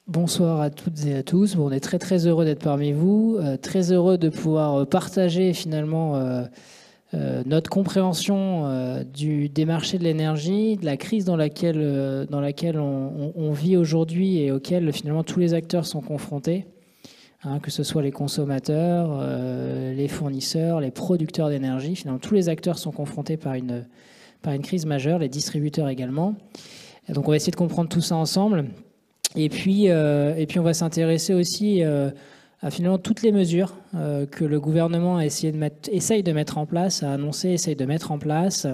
Bonsoir à toutes et à tous. Bon, on est très très heureux d'être parmi vous, très heureux de pouvoir partager finalement notre compréhension des marchés de l'énergie, de la crise dans laquelle on vit aujourd'hui et auquel finalement tous les acteurs sont confrontés, hein, que ce soit les consommateurs, les fournisseurs, les producteurs d'énergie. Finalement, tous les acteurs sont confrontés par une crise majeure, les distributeurs également. Et donc on va essayer de comprendre tout ça ensemble. Et puis on va s'intéresser aussi à finalement toutes les mesures que le gouvernement essaye de mettre en place, a annoncé, essaye de mettre en place,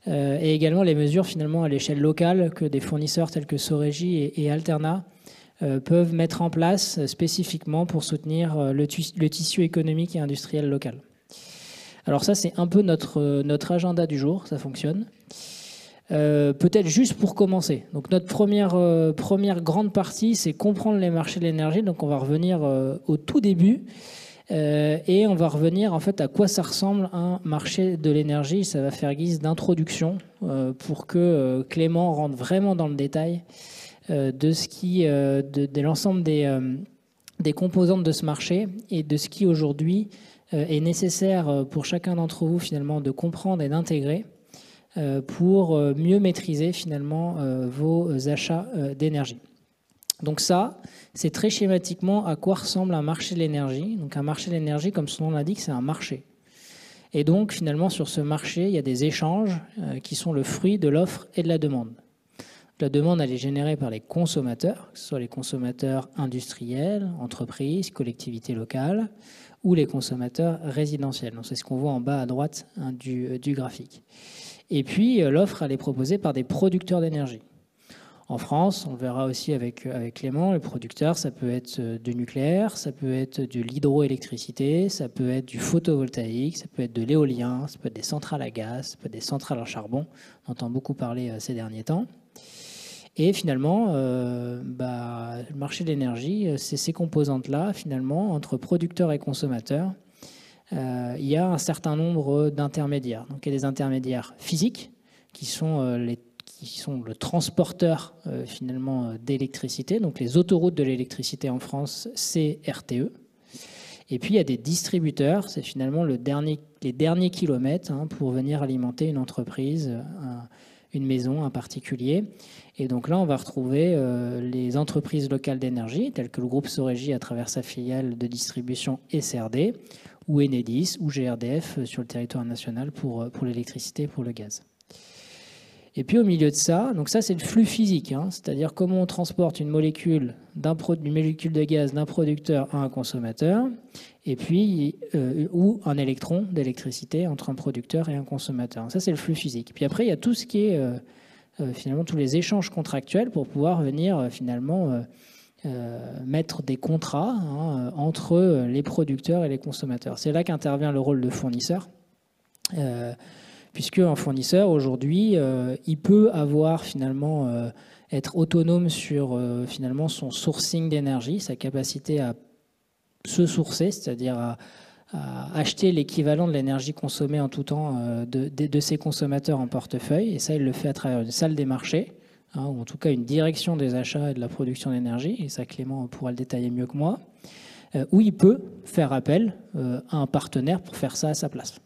et également les mesures finalement à l'échelle locale que des fournisseurs tels que Sorégie et Alterna peuvent mettre en place spécifiquement pour soutenir le tissu économique et industriel local. Alors ça, c'est un peu notre agenda du jour, ça fonctionne. Peut-être juste pour commencer. Donc notre première grande partie, c'est comprendre les marchés de l'énergie. Donc on va revenir au tout début et on va revenir en fait à quoi ça ressemble un marché de l'énergie. Ça va faire guise d'introduction pour que Clément rentre vraiment dans le détail de l'ensemble des composantes de ce marché et de ce qui aujourd'hui est nécessaire pour chacun d'entre vous finalement de comprendre et d'intégrer pour mieux maîtriser finalement vos achats d'énergie. Donc ça, c'est très schématiquement à quoi ressemble un marché de l'énergie. Donc un marché de l'énergie, comme son nom l'indique, c'est un marché. Et donc finalement sur ce marché, il y a des échanges qui sont le fruit de l'offre et de la demande. La demande, elle est générée par les consommateurs, que ce soit les consommateurs industriels, entreprises, collectivités locales, ou les consommateurs résidentiels. Donc c'est ce qu'on voit en bas à droite du graphique. Et puis, l'offre, elle est proposée par des producteurs d'énergie. En France, on le verra aussi avec Clément, les producteurs, ça peut être du nucléaire, ça peut être de l'hydroélectricité, ça peut être du photovoltaïque, ça peut être de l'éolien, ça peut être des centrales à gaz, ça peut être des centrales en charbon. On entend beaucoup parler ces derniers temps. Et finalement, le marché de l'énergie, c'est ces composantes-là, finalement, entre producteurs et consommateurs. Il y a un certain nombre d'intermédiaires. Donc, il y a des intermédiaires physiques qui sont le transporteur finalement d'électricité. Donc, les autoroutes de l'électricité en France, c'est RTE. Et puis, il y a des distributeurs. C'est finalement les derniers kilomètres pour venir alimenter une entreprise, une maison, un particulier. Et donc là, on va retrouver les entreprises locales d'énergie, telles que le groupe Sorégie à travers sa filiale de distribution SRD, ou Enedis, ou GRDF sur le territoire national pour l'électricité et pour le gaz. Et puis au milieu de ça, donc ça c'est le flux physique, c'est-à-dire comment on transporte une molécule de gaz d'un producteur à un consommateur, et puis ou un électron d'électricité entre un producteur et un consommateur. Ça c'est le flux physique. Puis après il y a tout ce qui est finalement tous les échanges contractuels pour pouvoir venir finalement mettre des contrats entre les producteurs et les consommateurs. C'est là qu'intervient le rôle de fournisseur, puisque un fournisseur aujourd'hui, il peut avoir finalement être autonome sur finalement son sourcing d'énergie, sa capacité à se sourcer, c'est-à-dire à acheter l'équivalent de l'énergie consommée en tout temps de ses consommateurs en portefeuille. Et ça, il le fait à travers une salle des marchés, ou en tout cas une direction des achats et de la production d'énergie, et ça Clément pourra le détailler mieux que moi, où il peut faire appel à un partenaire pour faire ça à sa place.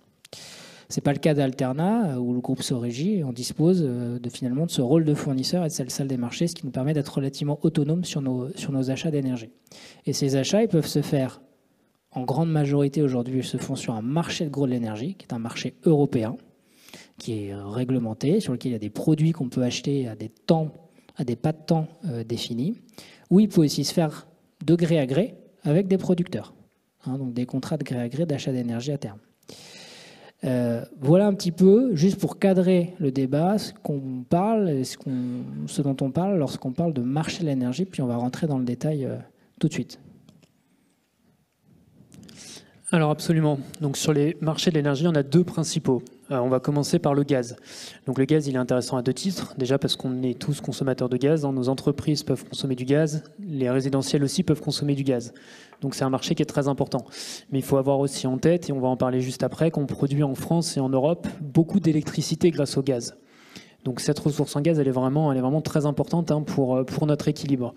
Ce n'est pas le cas d'Alterna, où le groupe Sorégie, on dispose finalement de ce rôle de fournisseur et de cette salle des marchés, ce qui nous permet d'être relativement autonome sur nos achats d'énergie. Et ces achats, ils peuvent se faire, en grande majorité aujourd'hui, ils se font sur un marché de gros de l'énergie, qui est un marché européen, qui est réglementé, sur lequel il y a des produits qu'on peut acheter à des pas de temps définis, où il peut aussi se faire de gré à gré avec des producteurs, donc des contrats de gré à gré d'achat d'énergie à terme. Voilà un petit peu, juste pour cadrer le débat, ce dont on parle lorsqu'on parle de marché de l'énergie, puis on va rentrer dans le détail tout de suite. Alors absolument. Donc sur les marchés de l'énergie, on a deux principaux. On va commencer par le gaz. Donc le gaz, il est intéressant à deux titres. Déjà parce qu'on est tous consommateurs de gaz. Nos entreprises peuvent consommer du gaz. Les résidentiels aussi peuvent consommer du gaz. Donc c'est un marché qui est très important. Mais il faut avoir aussi en tête, et on va en parler juste après, qu'on produit en France et en Europe beaucoup d'électricité grâce au gaz. Donc cette ressource en gaz, elle est vraiment très importante pour notre équilibre.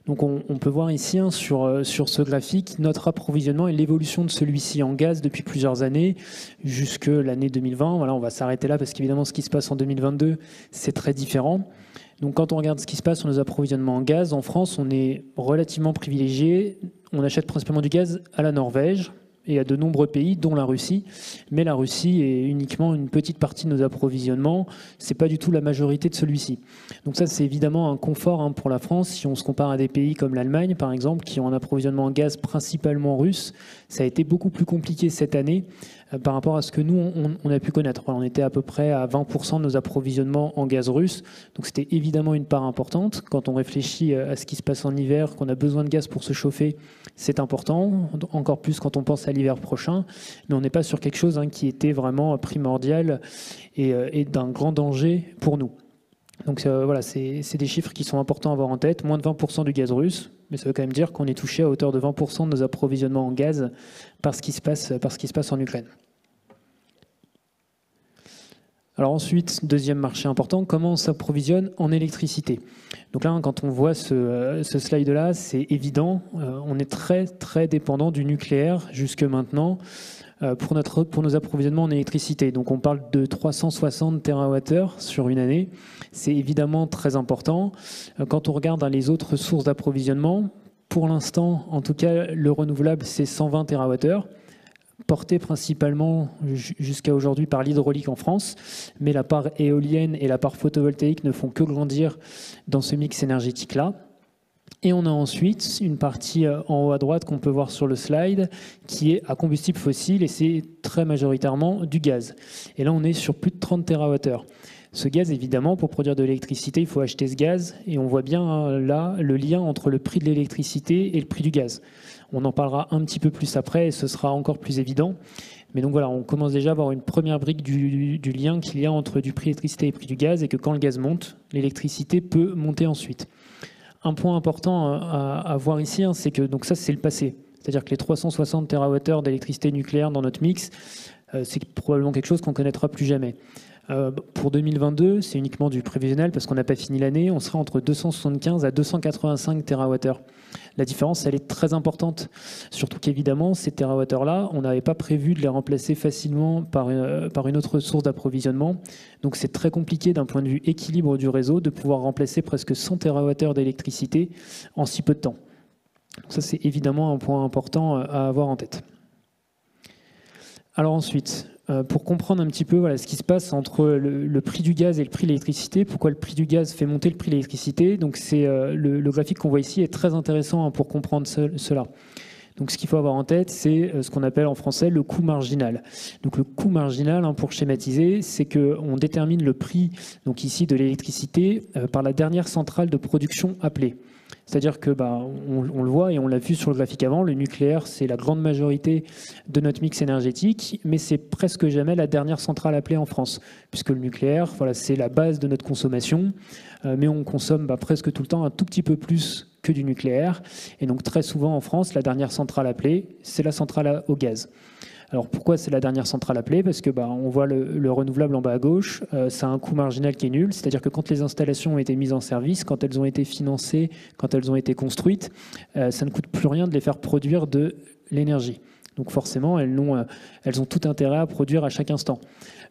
Donc on peut voir ici sur ce graphique notre approvisionnement et l'évolution de celui-ci en gaz depuis plusieurs années jusque l'année 2020. Voilà, on va s'arrêter là parce qu'évidemment ce qui se passe en 2022 c'est très différent. Donc quand on regarde ce qui se passe sur nos approvisionnements en gaz, en France on est relativement privilégié. On achète principalement du gaz à la Norvège et à de nombreux pays, dont la Russie. Mais la Russie est uniquement une petite partie de nos approvisionnements. Ce n'est pas du tout la majorité de celui-ci. Donc ça, c'est évidemment un confort pour la France. Si on se compare à des pays comme l'Allemagne, par exemple, qui ont un approvisionnement en gaz principalement russe, ça a été beaucoup plus compliqué cette année par rapport à ce que nous, on a pu connaître. On était à peu près à 20% de nos approvisionnements en gaz russe. Donc c'était évidemment une part importante. Quand on réfléchit à ce qui se passe en hiver, qu'on a besoin de gaz pour se chauffer, c'est important. Encore plus quand on pense à l'hiver prochain. Mais on n'est pas sur quelque chose qui était vraiment primordial et d'un grand danger pour nous. Donc voilà, c'est des chiffres qui sont importants à avoir en tête. Moins de 20% du gaz russe, mais ça veut quand même dire qu'on est touché à hauteur de 20% de nos approvisionnements en gaz par ce qui se passe en Ukraine. Alors ensuite, deuxième marché important, comment on s'approvisionne en électricité. Donc là, quand on voit ce slide-là, c'est évident, on est très très dépendant du nucléaire jusque maintenant pour nos approvisionnements en électricité. Donc on parle de 360 TWh sur une année. C'est évidemment très important. Quand on regarde les autres sources d'approvisionnement, pour l'instant, en tout cas, le renouvelable, c'est 120 TWh, porté principalement jusqu'à aujourd'hui par l'hydraulique en France, mais la part éolienne et la part photovoltaïque ne font que grandir dans ce mix énergétique-là. Et on a ensuite une partie en haut à droite qu'on peut voir sur le slide qui est à combustible fossile et c'est très majoritairement du gaz. Et là, on est sur plus de 30 TWh. Ce gaz, évidemment, pour produire de l'électricité, il faut acheter ce gaz et on voit bien là le lien entre le prix de l'électricité et le prix du gaz. On en parlera un petit peu plus après et ce sera encore plus évident. Mais donc voilà, on commence déjà à avoir une première brique du lien qu'il y a entre du prix de l'électricité et le prix du gaz et que quand le gaz monte, l'électricité peut monter ensuite. Un point important à voir ici, c'est que donc ça c'est le passé. C'est-à-dire que les 360 TWh d'électricité nucléaire dans notre mix, c'est probablement quelque chose qu'on ne connaîtra plus jamais. Pour 2022, c'est uniquement du prévisionnel parce qu'on n'a pas fini l'année. On sera entre 275 à 285 TWh. La différence, elle est très importante. Surtout qu'évidemment, ces TWh-là, on n'avait pas prévu de les remplacer facilement par une autre source d'approvisionnement. Donc c'est très compliqué d'un point de vue équilibre du réseau de pouvoir remplacer presque 100 TWh d'électricité en si peu de temps. Donc ça, c'est évidemment un point important à avoir en tête. Alors ensuite, pour comprendre un petit peu ce qui se passe entre le prix du gaz et le prix de l'électricité, pourquoi le prix du gaz fait monter le prix de l'électricité. Donc c'est le graphique qu'on voit ici est très intéressant pour comprendre cela. Donc ce qu'il faut avoir en tête, c'est ce qu'on appelle en français le coût marginal. Donc le coût marginal, pour schématiser, c'est qu'on détermine le prix, donc ici de l'électricité, par la dernière centrale de production appelée. C'est-à-dire que on le voit et on l'a vu sur le graphique avant, le nucléaire c'est la grande majorité de notre mix énergétique, mais c'est presque jamais la dernière centrale appelée en France, puisque le nucléaire, c'est la base de notre consommation, mais on consomme presque tout le temps un tout petit peu plus que du nucléaire, et donc très souvent en France, la dernière centrale appelée, c'est la centrale au gaz. Alors pourquoi c'est la dernière centrale appelée? Parce que on voit le renouvelable en bas à gauche, ça a un coût marginal qui est nul, c'est-à-dire que quand les installations ont été mises en service, quand elles ont été financées, quand elles ont été construites, ça ne coûte plus rien de les faire produire de l'énergie. Donc forcément, elles ont tout intérêt à produire à chaque instant.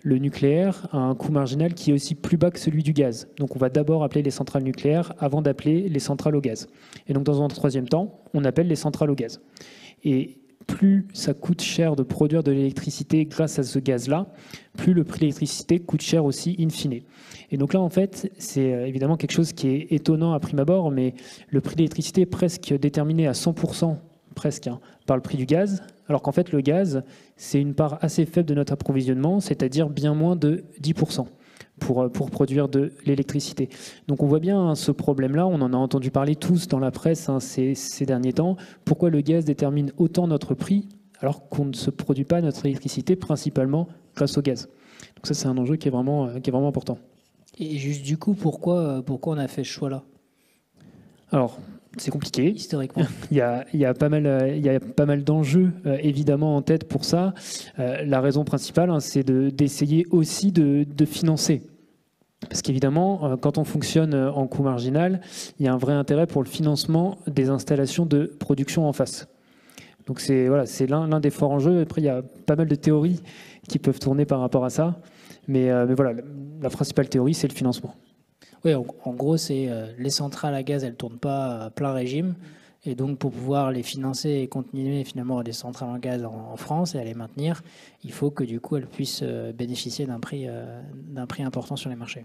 Le nucléaire a un coût marginal qui est aussi plus bas que celui du gaz. Donc on va d'abord appeler les centrales nucléaires avant d'appeler les centrales au gaz. Et donc dans un troisième temps, on appelle les centrales au gaz. Et plus ça coûte cher de produire de l'électricité grâce à ce gaz-là, plus le prix de l'électricité coûte cher aussi in fine. Et donc là, en fait, c'est évidemment quelque chose qui est étonnant à prime abord, mais le prix de l'électricité est presque déterminé à 100%, presque, par le prix du gaz, alors qu'en fait, le gaz, c'est une part assez faible de notre approvisionnement, c'est-à-dire bien moins de 10%. Pour produire de l'électricité. Donc on voit bien ce problème-là, on en a entendu parler tous dans la presse ces derniers temps. Pourquoi le gaz détermine autant notre prix alors qu'on ne se produit pas notre électricité principalement grâce au gaz? Donc ça c'est un enjeu qui est vraiment important. Et juste du coup, pourquoi on a fait ce choix-là? Alors, c'est compliqué. Historiquement. Il y a pas mal d'enjeux évidemment en tête pour ça. La raison principale, c'est d'essayer aussi de financer Parce qu'évidemment, quand on fonctionne en coût marginal, il y a un vrai intérêt pour le financement des installations de production en face. Donc c'est voilà, l'un des forts enjeux. Après, il y a pas mal de théories qui peuvent tourner par rapport à ça. Mais voilà, la principale théorie, c'est le financement. Oui, en gros, c'est les centrales à gaz, elles ne tournent pas à plein régime. Et donc, pour pouvoir les financer et continuer finalement des centrales en gaz en France et à les maintenir, il faut que du coup, elles puissent bénéficier d'un prix important sur les marchés.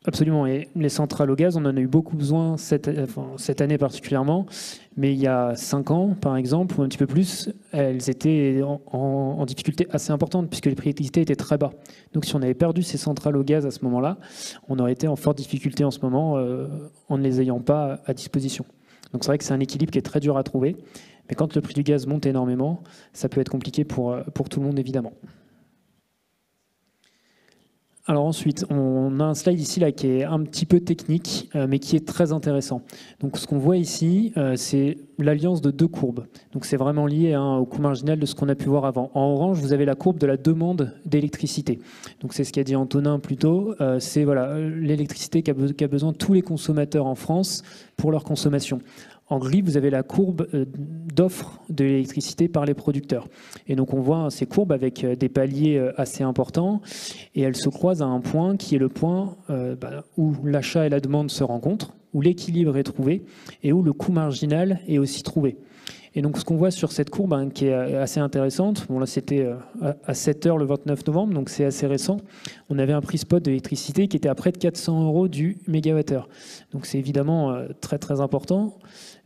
Absolument. Et les centrales au gaz, on en a eu beaucoup besoin cette année particulièrement. Mais il y a 5 ans, par exemple, ou un petit peu plus, elles étaient en difficulté assez importante puisque les prix d'électricité étaient très bas. Donc si on avait perdu ces centrales au gaz à ce moment-là, on aurait été en forte difficulté en ce moment en ne les ayant pas à disposition. Donc c'est vrai que c'est un équilibre qui est très dur à trouver. Mais quand le prix du gaz monte énormément, ça peut être compliqué pour tout le monde, évidemment. Alors ensuite, on a un slide ici là, qui est un petit peu technique, mais qui est très intéressant. Donc ce qu'on voit ici, c'est l'alliance de deux courbes. Donc c'est vraiment lié au coût marginal de ce qu'on a pu voir avant. En orange, vous avez la courbe de la demande d'électricité. Donc c'est ce qu'a dit Antonin plus tôt. C'est voilà, l'électricité qu'a besoin tous les consommateurs en France pour leur consommation. En gris, vous avez la courbe d'offre de l'électricité par les producteurs. Et donc on voit ces courbes avec des paliers assez importants et elles se croisent à un point qui est le point où l'achat et la demande se rencontrent, où l'équilibre est trouvé et où le coût marginal est aussi trouvé. Et donc ce qu'on voit sur cette courbe qui est assez intéressante, bon là c'était à 7 heures le 29 novembre, donc c'est assez récent, on avait un prix spot de l'électricité qui était à près de 400 € du mégawattheure. Donc c'est évidemment très très important.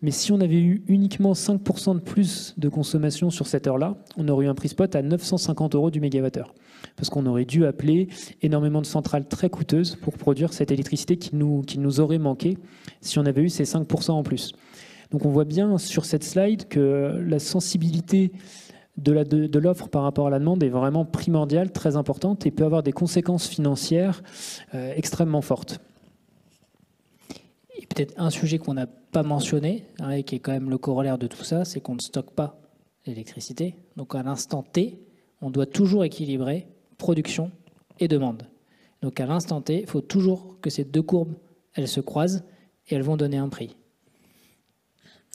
Mais si on avait eu uniquement 5% de plus de consommation sur cette heure-là, on aurait eu un prix spot à 950 € du mégawattheure. Parce qu'on aurait dû appeler énormément de centrales très coûteuses pour produire cette électricité qui nous aurait manqué si on avait eu ces 5% en plus. Donc on voit bien sur cette slide que la sensibilité de l'offre par rapport à la demande est vraiment primordiale, très importante et peut avoir des conséquences financières extrêmement fortes. Et peut-être un sujet qu'on n'a pas mentionné, et qui est quand même le corollaire de tout ça, c'est qu'on ne stocke pas l'électricité. Donc à l'instant T, on doit toujours équilibrer production et demande. Donc à l'instant T, il faut toujours que ces deux courbes, elles se croisent et elles vont donner un prix.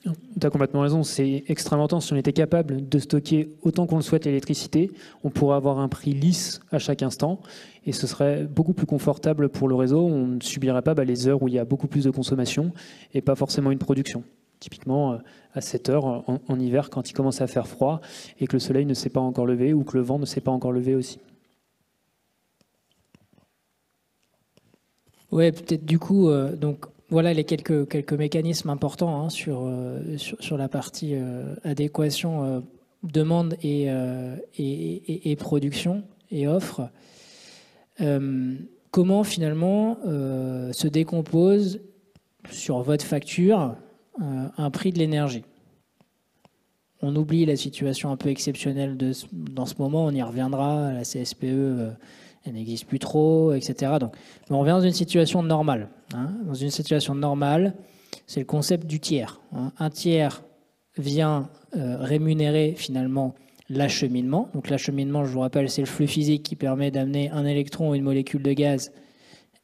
Tu as complètement raison, c'est extrêmement important. Si on était capable de stocker autant qu'on le souhaite l'électricité, on pourrait avoir un prix lisse à chaque instant et ce serait beaucoup plus confortable pour le réseau. On ne subirait pas les heures où il y a beaucoup plus de consommation et pas forcément une production. Typiquement à 7 heures en hiver quand il commence à faire froid et que le soleil ne s'est pas encore levé ou que le vent ne s'est pas encore levé aussi. Ouais, peut-être du coup, donc voilà les quelques mécanismes importants sur la partie adéquation demande et production et offre. Comment finalement se décompose sur votre facture un prix de l'énergie? On oublie la situation un peu exceptionnelle dans ce moment, on y reviendra, la CSPE elle n'existe plus trop, etc. Donc, on revient dans une situation normale. Dans une situation normale, c'est le concept du tiers. Un tiers vient rémunérer finalement l'acheminement. Donc l'acheminement, je vous rappelle, c'est le flux physique qui permet d'amener un électron ou une molécule de gaz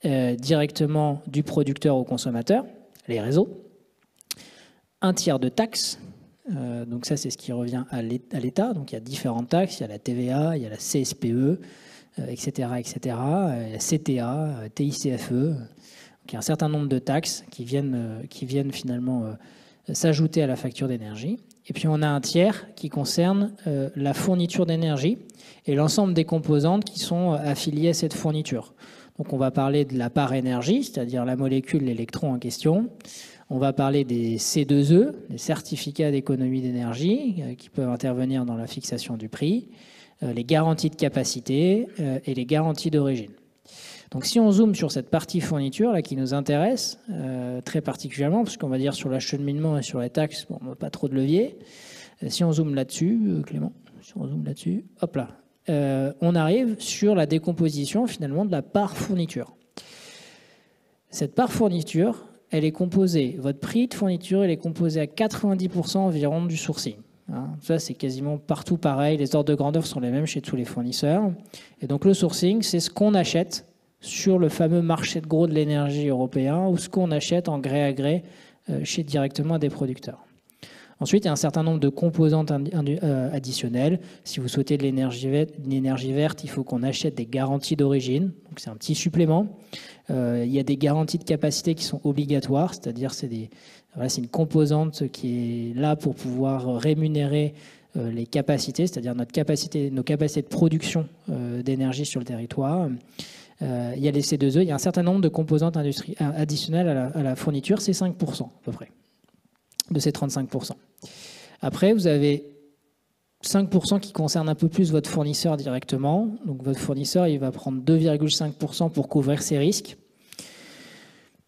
directement du producteur au consommateur, les réseaux. Un tiers de taxes. Donc ça, c'est ce qui revient à l'État. Donc il y a différentes taxes. Il y a la TVA, il y a la CSPE, etc., la CTA, TICFE. Donc, il y a un certain nombre de taxes qui viennent finalement s'ajouter à la facture d'énergie. Et puis on a un tiers qui concerne la fourniture d'énergie et l'ensemble des composantes qui sont affiliées à cette fourniture. Donc on va parler de la part énergie, c'est-à-dire la molécule, l'électron en question. On va parler des C2E, des certificats d'économie d'énergie, qui peuvent intervenir dans la fixation du prix, les garanties de capacité et les garanties d'origine. Donc si on zoome sur cette partie fourniture là, qui nous intéresse très particulièrement, parce qu'on va dire sur l'acheminement et sur les taxes, bon, on n'a pas trop de levier. Si on zoome là-dessus, Clément, si on zoome là-dessus, hop là, on arrive sur la décomposition finalement de la part fourniture. Cette part fourniture, elle est composée, votre prix de fourniture, elle est composé à 90% environ du sourcing. Ça, c'est quasiment partout pareil. Les ordres de grandeur sont les mêmes chez tous les fournisseurs. Et donc, le sourcing, c'est ce qu'on achète sur le fameux marché de gros de l'énergie européen ou ce qu'on achète en gré à gré chez directement des producteurs. Ensuite, il y a un certain nombre de composantes additionnelles. Si vous souhaitez de l'énergie verte, il faut qu'on achète des garanties d'origine. Donc c'est un petit supplément. Il y a des garanties de capacité qui sont obligatoires, c'est-à-dire c'est une composante qui est là pour pouvoir rémunérer les capacités, c'est-à-dire nos capacités de production d'énergie sur le territoire. Il y a les C2E, il y a un certain nombre de composantes additionnelles à la fourniture, c'est 5% à peu près, de ces 35%. Après, vous avez 5% qui concernent un peu plus votre fournisseur directement. Donc votre fournisseur, il va prendre 2,5% pour couvrir ses risques.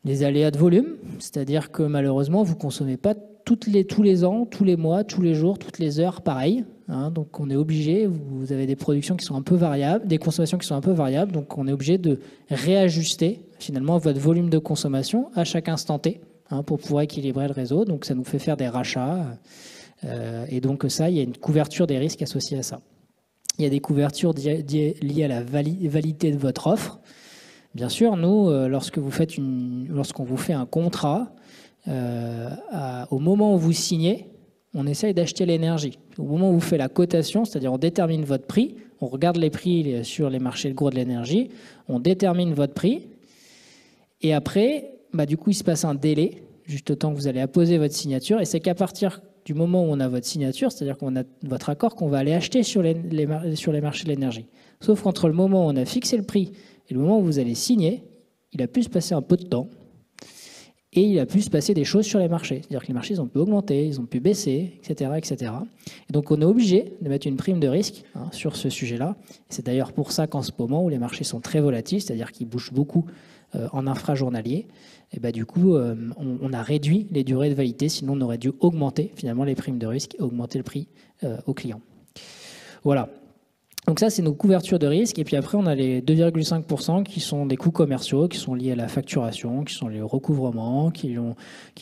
Les aléas de volume, c'est-à-dire que malheureusement, vous ne consommez pas tous les ans, tous les mois, tous les jours, toutes les heures, pareil. Donc on est obligé, vous avez des productions qui sont un peu variables, des consommations qui sont un peu variables, donc on est obligé de réajuster finalement votre volume de consommation à chaque instant T pour pouvoir équilibrer le réseau. Donc ça nous fait faire des rachats. Et donc ça, il y a une couverture des risques associés à ça. Il y a des couvertures liées à la validité de votre offre. Bien sûr, nous, lorsqu'on vous fait un contrat, au moment où vous signez, on essaye d'acheter l'énergie. Au moment où vous faites la cotation, c'est-à-dire on détermine votre prix, on regarde les prix sur les marchés de gros de l'énergie, on détermine votre prix, et après, du coup, il se passe un délai, juste le temps que vous allez apposer votre signature, et c'est qu'à partir du moment où on a votre signature, c'est-à-dire qu'on a votre accord, qu'on va aller acheter sur les marchés de l'énergie. Sauf qu'entre le moment où on a fixé le prix et le moment où vous allez signer, il a pu se passer un peu de temps. Et il a pu se passer des choses sur les marchés. C'est-à-dire que les marchés ils ont pu augmenter, ils ont pu baisser, etc. etc. Et donc on est obligé de mettre une prime de risque sur ce sujet-là. C'est d'ailleurs pour ça qu'en ce moment où les marchés sont très volatiles, c'est-à-dire qu'ils bougent beaucoup en infrajournalier, et du coup on a réduit les durées de validité, sinon on aurait dû augmenter finalement les primes de risque et augmenter le prix aux clients. Voilà. Donc ça, c'est nos couvertures de risque. Et puis après, on a les 2,5% qui sont des coûts commerciaux, qui sont liés à la facturation, qui sont liés au recouvrement, qui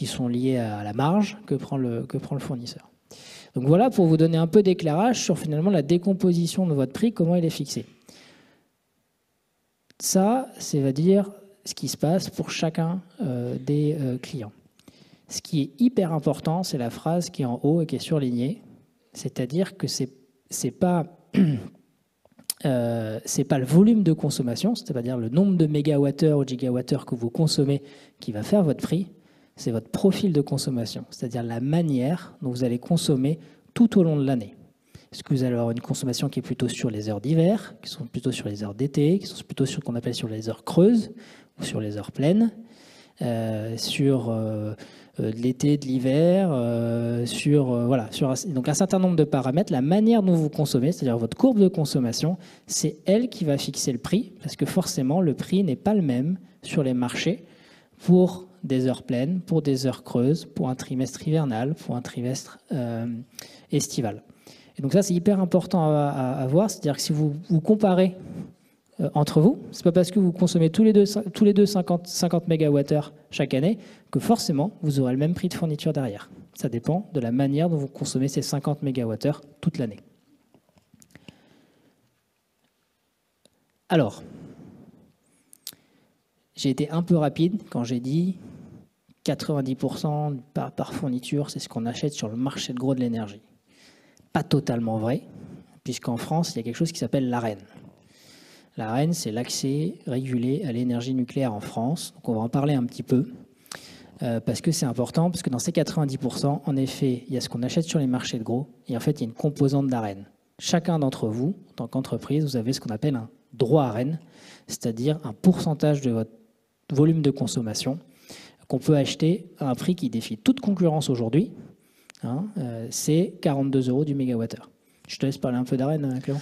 sont liés à la marge que prend le fournisseur. Donc voilà pour vous donner un peu d'éclairage sur finalement la décomposition de votre prix, comment il est fixé. Ça, c'est va dire ce qui se passe pour chacun des clients. Ce qui est hyper important, c'est la phrase qui est en haut et qui est surlignée. C'est-à-dire que c'est pas le volume de consommation, c'est-à-dire le nombre de mégawattheures ou gigawattheures que vous consommez qui va faire votre prix, c'est votre profil de consommation, c'est-à-dire la manière dont vous allez consommer tout au long de l'année. Est-ce que vous allez avoir une consommation qui est plutôt sur les heures d'hiver, qui sont plutôt sur les heures d'été, qui sont plutôt sur ce qu'on appelle sur les heures creuses ou sur les heures pleines, sur de l'été, de l'hiver, donc un certain nombre de paramètres. La manière dont vous consommez, c'est-à-dire votre courbe de consommation, c'est elle qui va fixer le prix, parce que forcément le prix n'est pas le même sur les marchés pour des heures pleines, pour des heures creuses, pour un trimestre hivernal, pour un trimestre estival. Et donc ça, c'est hyper important à voir, c'est-à-dire que si vous comparez entre vous, c'est pas parce que vous consommez tous les deux 50 mégawattheures chaque année que forcément vous aurez le même prix de fourniture derrière. Ça dépend de la manière dont vous consommez ces 50 mégawattheures toute l'année. Alors, j'ai été un peu rapide quand j'ai dit 90% par fourniture, c'est ce qu'on achète sur le marché de gros de l'énergie. Pas totalement vrai, puisqu'en France, il y a quelque chose qui s'appelle l'ARENH. L'ARENH, c'est l'accès régulé à l'énergie nucléaire en France. Donc on va en parler un petit peu, parce que c'est important, parce que dans ces 90%, en effet, il y a ce qu'on achète sur les marchés de gros, et en fait, il y a une composante d'ARENH. Chacun d'entre vous, en tant qu'entreprise, vous avez ce qu'on appelle un droit ARENH, c'est-à-dire un pourcentage de votre volume de consommation qu'on peut acheter à un prix qui défie toute concurrence aujourd'hui. C'est 42 € du mégawattheure. Je te laisse parler un peu d'ARENH, Clément.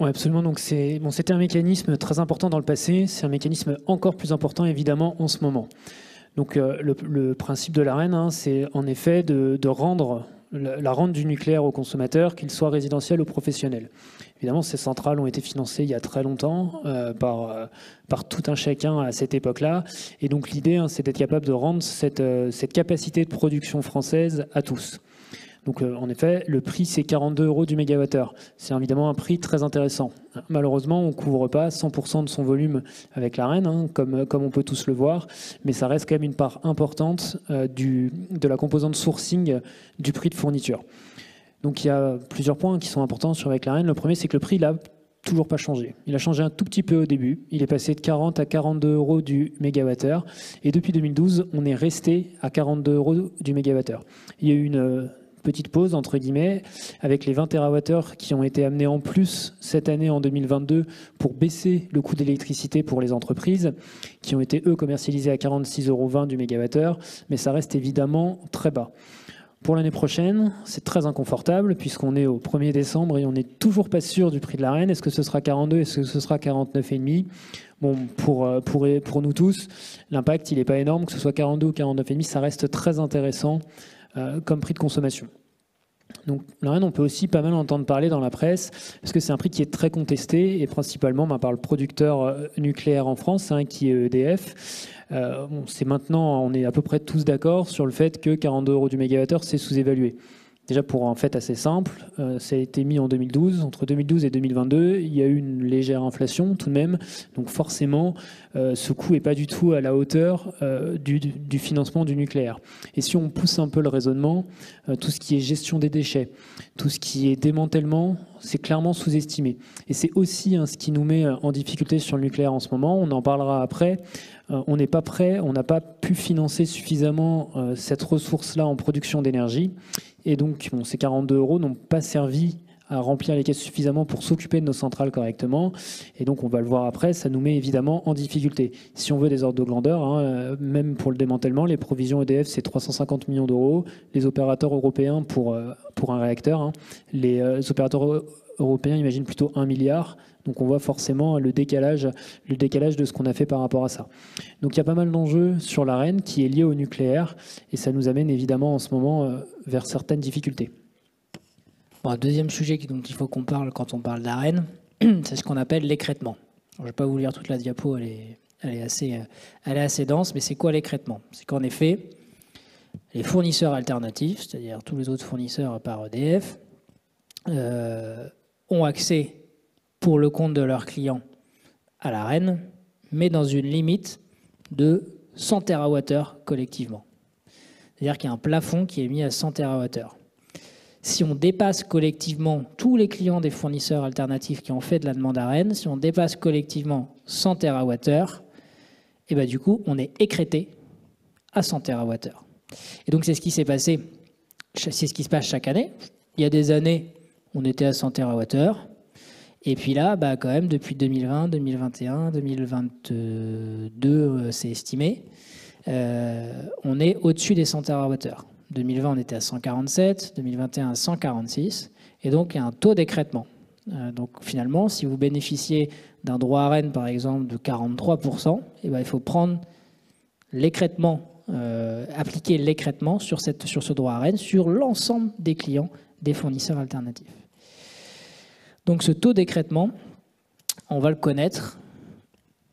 Oui, absolument. Donc c'était un mécanisme très important dans le passé. C'est un mécanisme encore plus important, évidemment, en ce moment. Donc le principe de l'ARENH, c'est en effet de rendre la rente du nucléaire aux consommateurs, qu'il soit résidentiel ou professionnel. Évidemment, ces centrales ont été financées il y a très longtemps par tout un chacun à cette époque-là. Et donc l'idée, c'est d'être capable de rendre cette capacité de production française à tous. Donc en effet, le prix c'est 42 € du mégawattheure. C'est évidemment un prix très intéressant. Malheureusement, on ne couvre pas 100% de son volume avec l'Arenh, hein, comme on peut tous le voir, mais ça reste quand même une part importante de la composante sourcing du prix de fourniture. Donc il y a plusieurs points qui sont importants avec l'Arenh. Le premier, c'est que le prix n'a toujours pas changé. Il a changé un tout petit peu au début. Il est passé de 40 à 42 € du mégawattheure. Et depuis 2012, on est resté à 42 € du mégawattheure. Il y a eu une petite pause, entre guillemets, avec les 20 TWh qui ont été amenés en plus cette année en 2022 pour baisser le coût d'électricité pour les entreprises, qui ont été, eux, commercialisés à 46,20 € du mégawattheure. Mais ça reste évidemment très bas. Pour l'année prochaine, c'est très inconfortable puisqu'on est au 1er décembre et on n'est toujours pas sûr du prix de l'Arenh. Est-ce que ce sera 42, est-ce que ce sera 49,5 ? Bon, pour nous tous, l'impact, il n'est pas énorme, que ce soit 42 ou 49,5, ça reste très intéressant comme prix de consommation. Donc l'Arenh, on peut aussi pas mal entendre parler dans la presse, parce que c'est un prix qui est très contesté, et principalement par le producteur nucléaire en France, hein, qui est EDF. C'est maintenant, on est à peu près tous d'accord sur le fait que 42 € du mégawattheure, c'est sous-évalué. Déjà pour un fait assez simple, ça a été mis en 2012. Entre 2012 et 2022, il y a eu une légère inflation tout de même. Donc forcément, ce coût n'est pas du tout à la hauteur du financement du nucléaire. Et si on pousse un peu le raisonnement, tout ce qui est gestion des déchets, tout ce qui est démantèlement, c'est clairement sous-estimé. Et c'est aussi ce qui nous met en difficulté sur le nucléaire en ce moment. On en parlera après. On n'est pas prêt, on n'a pas pu financer suffisamment cette ressource-là en production d'énergie. Et donc, ces 42 € n'ont pas servi à remplir les caisses suffisamment pour s'occuper de nos centrales correctement. Et donc, on va le voir après, ça nous met évidemment en difficulté. Si on veut des ordres de grandeur, hein, même pour le démantèlement, les provisions EDF, c'est 350 millions d'euros. Les opérateurs européens pour un réacteur, hein, les opérateurs européens imaginent plutôt 1 milliard. Donc on voit forcément le décalage de ce qu'on a fait par rapport à ça. Donc il y a pas mal d'enjeux sur l'Arenh qui est lié au nucléaire et ça nous amène évidemment en ce moment vers certaines difficultés. Bon, un deuxième sujet dont il faut qu'on parle quand on parle d'Arenh, c'est ce qu'on appelle l'écrêtement. Je ne vais pas vous lire toute la diapo, elle est assez dense, mais c'est quoi l'écrêtement ? C'est qu'en effet, les fournisseurs alternatifs, c'est-à-dire tous les autres fournisseurs par EDF, ont accès pour le compte de leurs clients à l'Arenh, mais dans une limite de 100 TWh collectivement. C'est-à-dire qu'il y a un plafond qui est mis à 100 TWh. Si on dépasse collectivement tous les clients des fournisseurs alternatifs qui ont fait de la demande Arenh, si on dépasse collectivement 100 TWh, et ben du coup, on est écrêté à 100 TWh. Et donc, c'est ce qui s'est passé, c'est ce qui se passe chaque année. Il y a des années, on était à 100 TWh. Et puis là, quand même, depuis 2020, 2021, 2022, c'est estimé, on est au-dessus des 100 TWh. 2020, on était à 147, 2021 à 146, et donc il y a un taux d'écrêtement. Donc finalement, si vous bénéficiez d'un droit Arenh, par exemple, de 43%, il faut prendre l'écrêtement, appliquer l'écrêtement sur ce droit Arenh sur l'ensemble des clients des fournisseurs alternatifs. Donc ce taux d'écrêtement, on va le connaître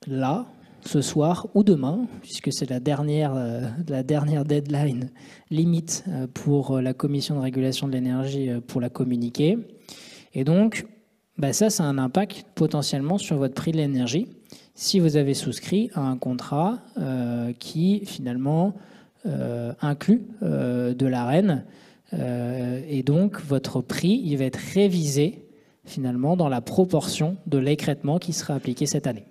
là, ce soir ou demain, puisque c'est la dernière deadline limite pour la Commission de régulation de l'énergie pour la communiquer. Et donc, ça a un impact potentiellement sur votre prix de l'énergie si vous avez souscrit à un contrat qui finalement inclut de l'Arenh. Et donc, votre prix, il va être révisé finalement dans la proportion de l'écrêtement qui sera appliqué cette année.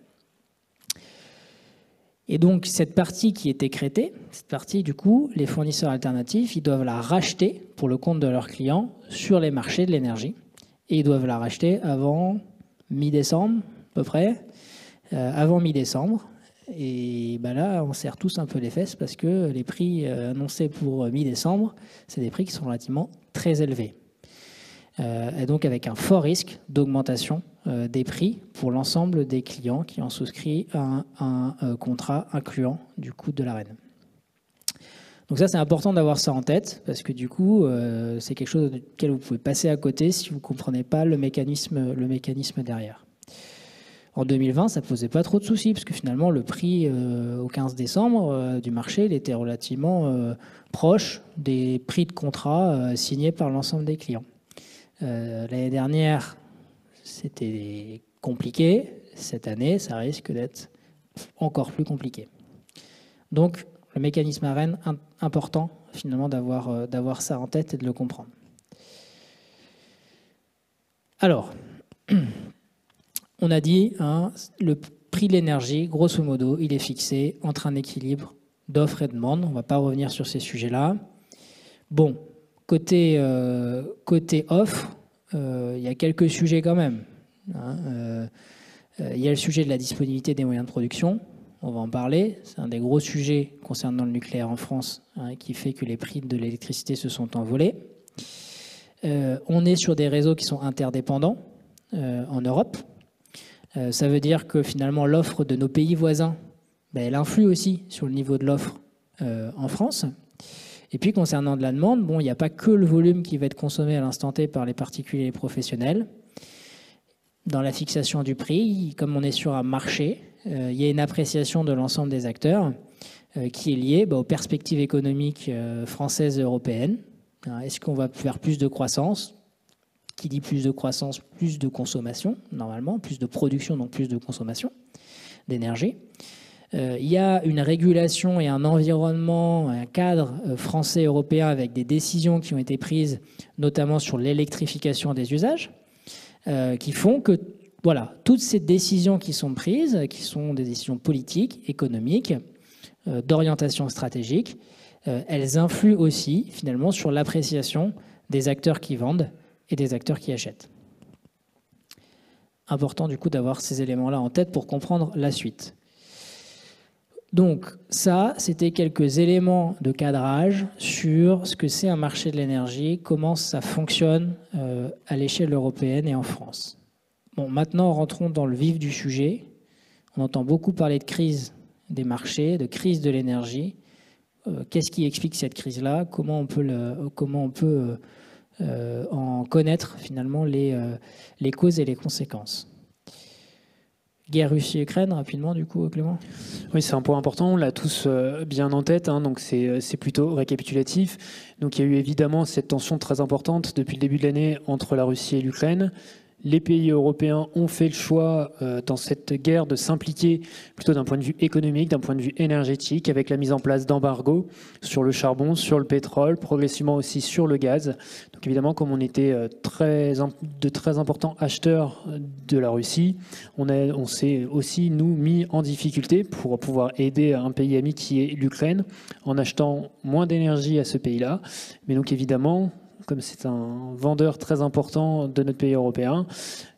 Et donc, cette partie qui est écrêtée, cette partie, du coup, les fournisseurs alternatifs, ils doivent la racheter pour le compte de leurs clients sur les marchés de l'énergie. Et ils doivent la racheter avant mi-décembre, à peu près, avant mi-décembre. Et là, on serre tous un peu les fesses parce que les prix annoncés pour mi-décembre, c'est des prix qui sont relativement très élevés. Et donc avec un fort risque d'augmentation des prix pour l'ensemble des clients qui ont souscrit à un contrat incluant du coût de l'Arenh. Donc ça, c'est important d'avoir ça en tête parce que du coup, c'est quelque chose duquel vous pouvez passer à côté si vous ne comprenez pas le mécanisme derrière. En 2020, ça ne posait pas trop de soucis, parce que finalement, le prix au 15 décembre du marché, il était relativement proche des prix de contrat signés par l'ensemble des clients. L'année dernière, c'était compliqué. Cette année, ça risque d'être encore plus compliqué. Donc, le mécanisme ARENH, important finalement d'avoir ça en tête et de le comprendre. Alors, on a dit, le prix de l'énergie, grosso modo, il est fixé entre un équilibre d'offre et de demande. On ne va pas revenir sur ces sujets-là. Bon, côté offre, il y a quelques sujets quand même. Il y a le sujet de la disponibilité des moyens de production. On va en parler. C'est un des gros sujets concernant le nucléaire en France, qui fait que les prix de l'électricité se sont envolés. On est sur des réseaux qui sont interdépendants en Europe. Ça veut dire que finalement l'offre de nos pays voisins, elle influe aussi sur le niveau de l'offre en France. Et puis concernant de la demande, il n'y a pas que le volume qui va être consommé à l'instant T par les particuliers et les professionnels. Dans la fixation du prix, comme on est sur un marché, il y a une appréciation de l'ensemble des acteurs qui est liée aux perspectives économiques françaises et européennes. Est-ce qu'on va faire plus de croissance ? Qui dit plus de croissance, plus de consommation, normalement, plus de production, donc plus de consommation d'énergie. Il y a une régulation et un environnement, un cadre français et européen avec des décisions qui ont été prises, notamment sur l'électrification des usages, qui font que toutes ces décisions qui sont prises, qui sont des décisions politiques, économiques, d'orientation stratégique, elles influent aussi finalement sur l'appréciation des acteurs qui vendent et des acteurs qui achètent. Important du coup d'avoir ces éléments-là en tête pour comprendre la suite. Donc ça, c'était quelques éléments de cadrage sur ce que c'est un marché de l'énergie, comment ça fonctionne à l'échelle européenne et en France. Bon, maintenant, rentrons dans le vif du sujet. On entend beaucoup parler de crise des marchés, de crise de l'énergie. Qu'est-ce qui explique cette crise-là ? Comment on peut en connaître finalement les causes et les conséquences ? Guerre Russie-Ukraine, rapidement du coup, Clément ? Oui, c'est un point important, on l'a tous bien en tête, donc c'est plutôt récapitulatif. Donc il y a eu évidemment cette tension très importante depuis le début de l'année entre la Russie et l'Ukraine. Les pays européens ont fait le choix dans cette guerre de s'impliquer plutôt d'un point de vue économique, d'un point de vue énergétique, avec la mise en place d'embargos sur le charbon, sur le pétrole, progressivement aussi sur le gaz. Donc évidemment, comme on était de très importants acheteurs de la Russie, on s'est aussi, nous, mis en difficulté pour pouvoir aider un pays ami qui est l'Ukraine en achetant moins d'énergie à ce pays-là. Mais donc évidemment, comme c'est un vendeur très important de notre pays européen,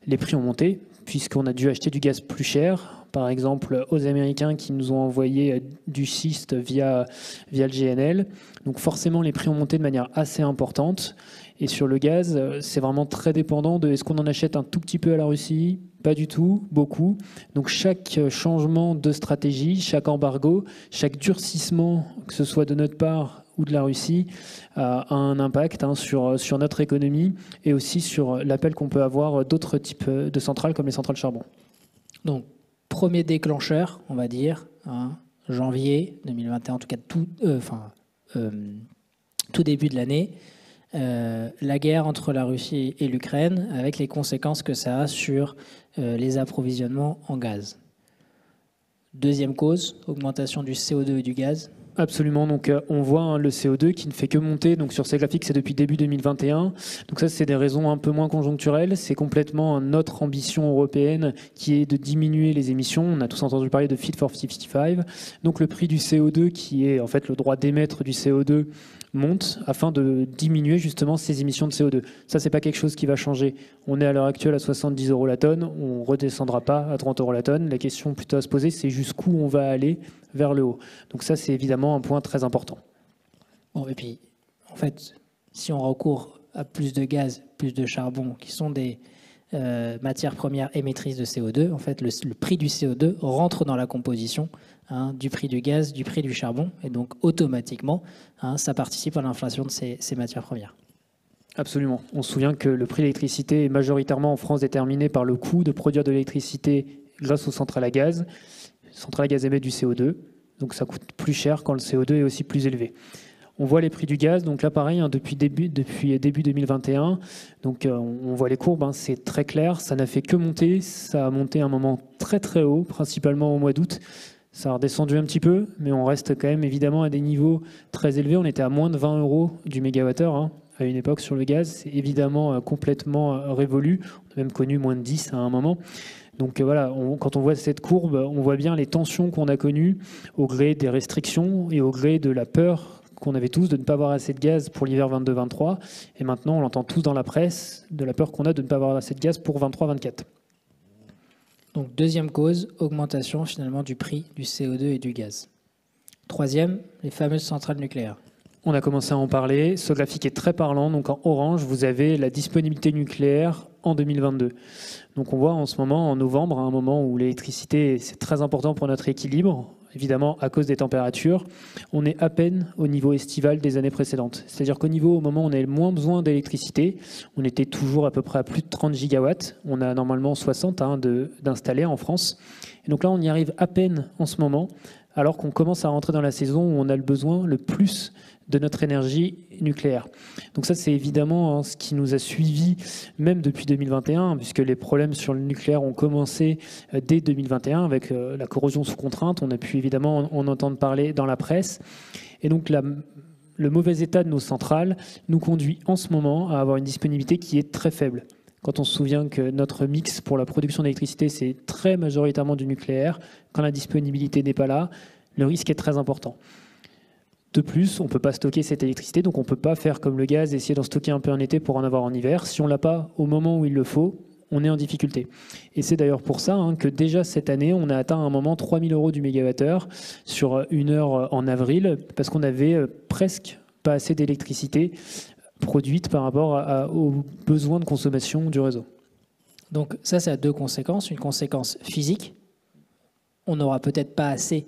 les prix ont monté, puisqu'on a dû acheter du gaz plus cher, par exemple aux Américains qui nous ont envoyé du schiste via le GNL. Donc forcément, les prix ont monté de manière assez importante. Et sur le gaz, c'est vraiment très dépendant de est-ce qu'on en achète un tout petit peu à la Russie ? Pas du tout, beaucoup. Donc chaque changement de stratégie, chaque embargo, chaque durcissement, que ce soit de notre part ou de la Russie, a un impact sur notre économie et aussi sur l'appel qu'on peut avoir d'autres types de centrales comme les centrales charbon. Donc, premier déclencheur, on va dire, janvier 2021, en tout cas tout début de l'année, la guerre entre la Russie et l'Ukraine avec les conséquences que ça a sur les approvisionnements en gaz. Deuxième cause, augmentation du CO2 et du gaz. Absolument, donc on voit le CO2 qui ne fait que monter, donc sur ces graphiques c'est depuis début 2021, donc ça c'est des raisons un peu moins conjoncturelles, c'est complètement notre ambition européenne qui est de diminuer les émissions, on a tous entendu parler de Fit for 55, donc le prix du CO2 qui est en fait le droit d'émettre du CO2 monte afin de diminuer justement ces émissions de CO2. Ça, c'est pas quelque chose qui va changer. On est à l'heure actuelle à 70 € la tonne, on redescendra pas à 30 € la tonne. La question plutôt à se poser, c'est jusqu'où on va aller vers le haut. Donc ça, c'est évidemment un point très important. Bon, et puis, en fait, si on recourt à plus de gaz, plus de charbon, qui sont des matières premières émettrices de CO2, en fait, le prix du CO2 rentre dans la composition du prix du gaz, du prix du charbon, et donc automatiquement, ça participe à l'inflation de ces matières premières. Absolument. On se souvient que le prix de l'électricité est majoritairement en France déterminé par le coût de produire de l'électricité grâce aux centrales à gaz. Les centrales à gaz émettent du CO2, donc ça coûte plus cher quand le CO2 est aussi plus élevé. On voit les prix du gaz, donc là pareil, hein, depuis début 2021, donc on voit les courbes, hein, c'est très clair, ça n'a fait que monter, ça a monté à un moment très très haut, principalement au mois d'août. Ça a redescendu un petit peu, mais on reste quand même évidemment à des niveaux très élevés. On était à moins de 20 € du mégawattheure hein, à une époque sur le gaz. C'est évidemment complètement révolu. On a même connu moins de 10 à un moment. Donc voilà, quand on voit cette courbe, on voit bien les tensions qu'on a connues au gré des restrictions et au gré de la peur qu'on avait tous de ne pas avoir assez de gaz pour l'hiver 22-23. Et maintenant, on l'entend tous dans la presse, de la peur qu'on a de ne pas avoir assez de gaz pour 23-24. Donc deuxième cause, augmentation finalement du prix du CO2 et du gaz. Troisième, les fameuses centrales nucléaires. On a commencé à en parler. Ce graphique est très parlant. Donc en orange, vous avez la disponibilité nucléaire en 2022. Donc on voit en ce moment, en novembre, à un moment où l'électricité, c'est très important pour notre équilibre, évidemment à cause des températures, on est à peine au niveau estival des années précédentes. C'est-à-dire qu'au moment où on a le moins besoin d'électricité, on était toujours à peu près à plus de 30 gigawatts. On a normalement 60 d'installés en France. Et donc là, on y arrive à peine en ce moment, alors qu'on commence à rentrer dans la saison où on a le besoin le plus de notre énergie nucléaire. Donc ça, c'est évidemment ce qui nous a suivis même depuis 2021, puisque les problèmes sur le nucléaire ont commencé dès 2021 avec la corrosion sous contrainte. On a pu évidemment en entendre parler dans la presse. Et donc le mauvais état de nos centrales nous conduit en ce moment à avoir une disponibilité qui est très faible. Quand on se souvient que notre mix pour la production d'électricité, c'est très majoritairement du nucléaire, quand la disponibilité n'est pas là, le risque est très important. De plus, on ne peut pas stocker cette électricité, donc on ne peut pas faire comme le gaz, essayer d'en stocker un peu en été pour en avoir en hiver. Si on ne l'a pas au moment où il le faut, on est en difficulté. Et c'est d'ailleurs pour ça que déjà cette année, on a atteint à un moment 3 000 € du mégawattheure sur une heure en avril, parce qu'on avait presque pas assez d'électricité produite par rapport aux besoins de consommation du réseau. Donc ça a deux conséquences. Une conséquence physique, on n'aura peut-être pas assez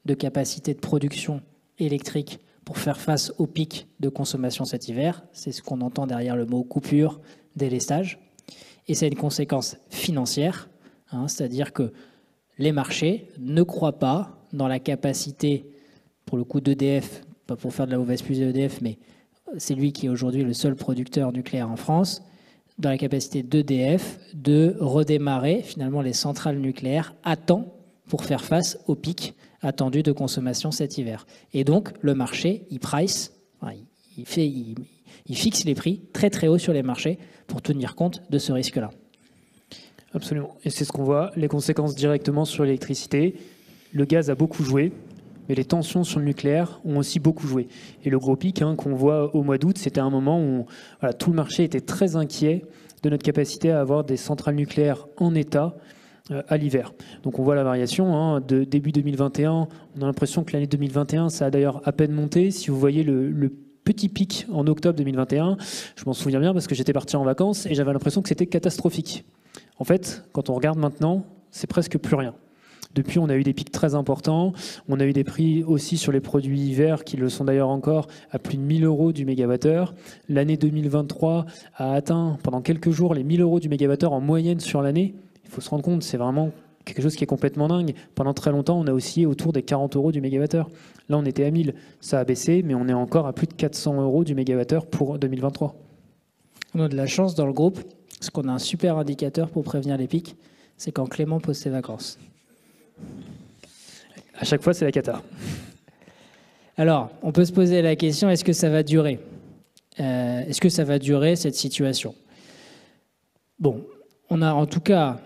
de capacité de production électrique pour faire face aux pics de consommation cet hiver. C'est ce qu'on entend derrière le mot coupure, délestage. Et c'est une conséquence financière, c'est-à-dire que les marchés ne croient pas dans la capacité, pour le coup d'EDF, pas pour faire de la mauvaise pub d'EDF, mais c'est lui qui est aujourd'hui le seul producteur nucléaire en France, dans la capacité d'EDF de redémarrer finalement les centrales nucléaires à temps pour faire face aux pics attendus de consommation cet hiver. Et donc, le marché, il fixe les prix très très haut sur les marchés pour tenir compte de ce risque-là. Absolument. Et c'est ce qu'on voit, les conséquences directement sur l'électricité. Le gaz a beaucoup joué, mais les tensions sur le nucléaire ont aussi beaucoup joué. Et le gros pic qu'on voit au mois d'août, c'était un moment où tout le marché était très inquiet de notre capacité à avoir des centrales nucléaires en état à l'hiver. Donc on voit la variation de début 2021. On a l'impression que l'année 2021, ça a d'ailleurs à peine monté. Si vous voyez le petit pic en octobre 2021, je m'en souviens bien parce que j'étais parti en vacances et j'avais l'impression que c'était catastrophique. En fait, quand on regarde maintenant, c'est presque plus rien. Depuis, on a eu des pics très importants. On a eu des prix aussi sur les produits hiver, qui le sont d'ailleurs encore, à plus de 1 000 € du mégawattheure. L'année 2023 a atteint pendant quelques jours les 1 000 € du mégawattheure en moyenne sur l'année. Il faut se rendre compte, c'est vraiment quelque chose qui est complètement dingue. Pendant très longtemps, on a oscillé autour des 40 € du mégawattheure. Là, on était à 1000. Ça a baissé, mais on est encore à plus de 400 € du mégawattheure pour 2023. On a de la chance dans le groupe, parce qu'on a un super indicateur pour prévenir les pics, c'est quand Clément pose ses vacances. À chaque fois, c'est la cata. Alors, on peut se poser la question, est-ce que ça va durer ? Est-ce que ça va durer, cette situation ? Bon, on a en tout cas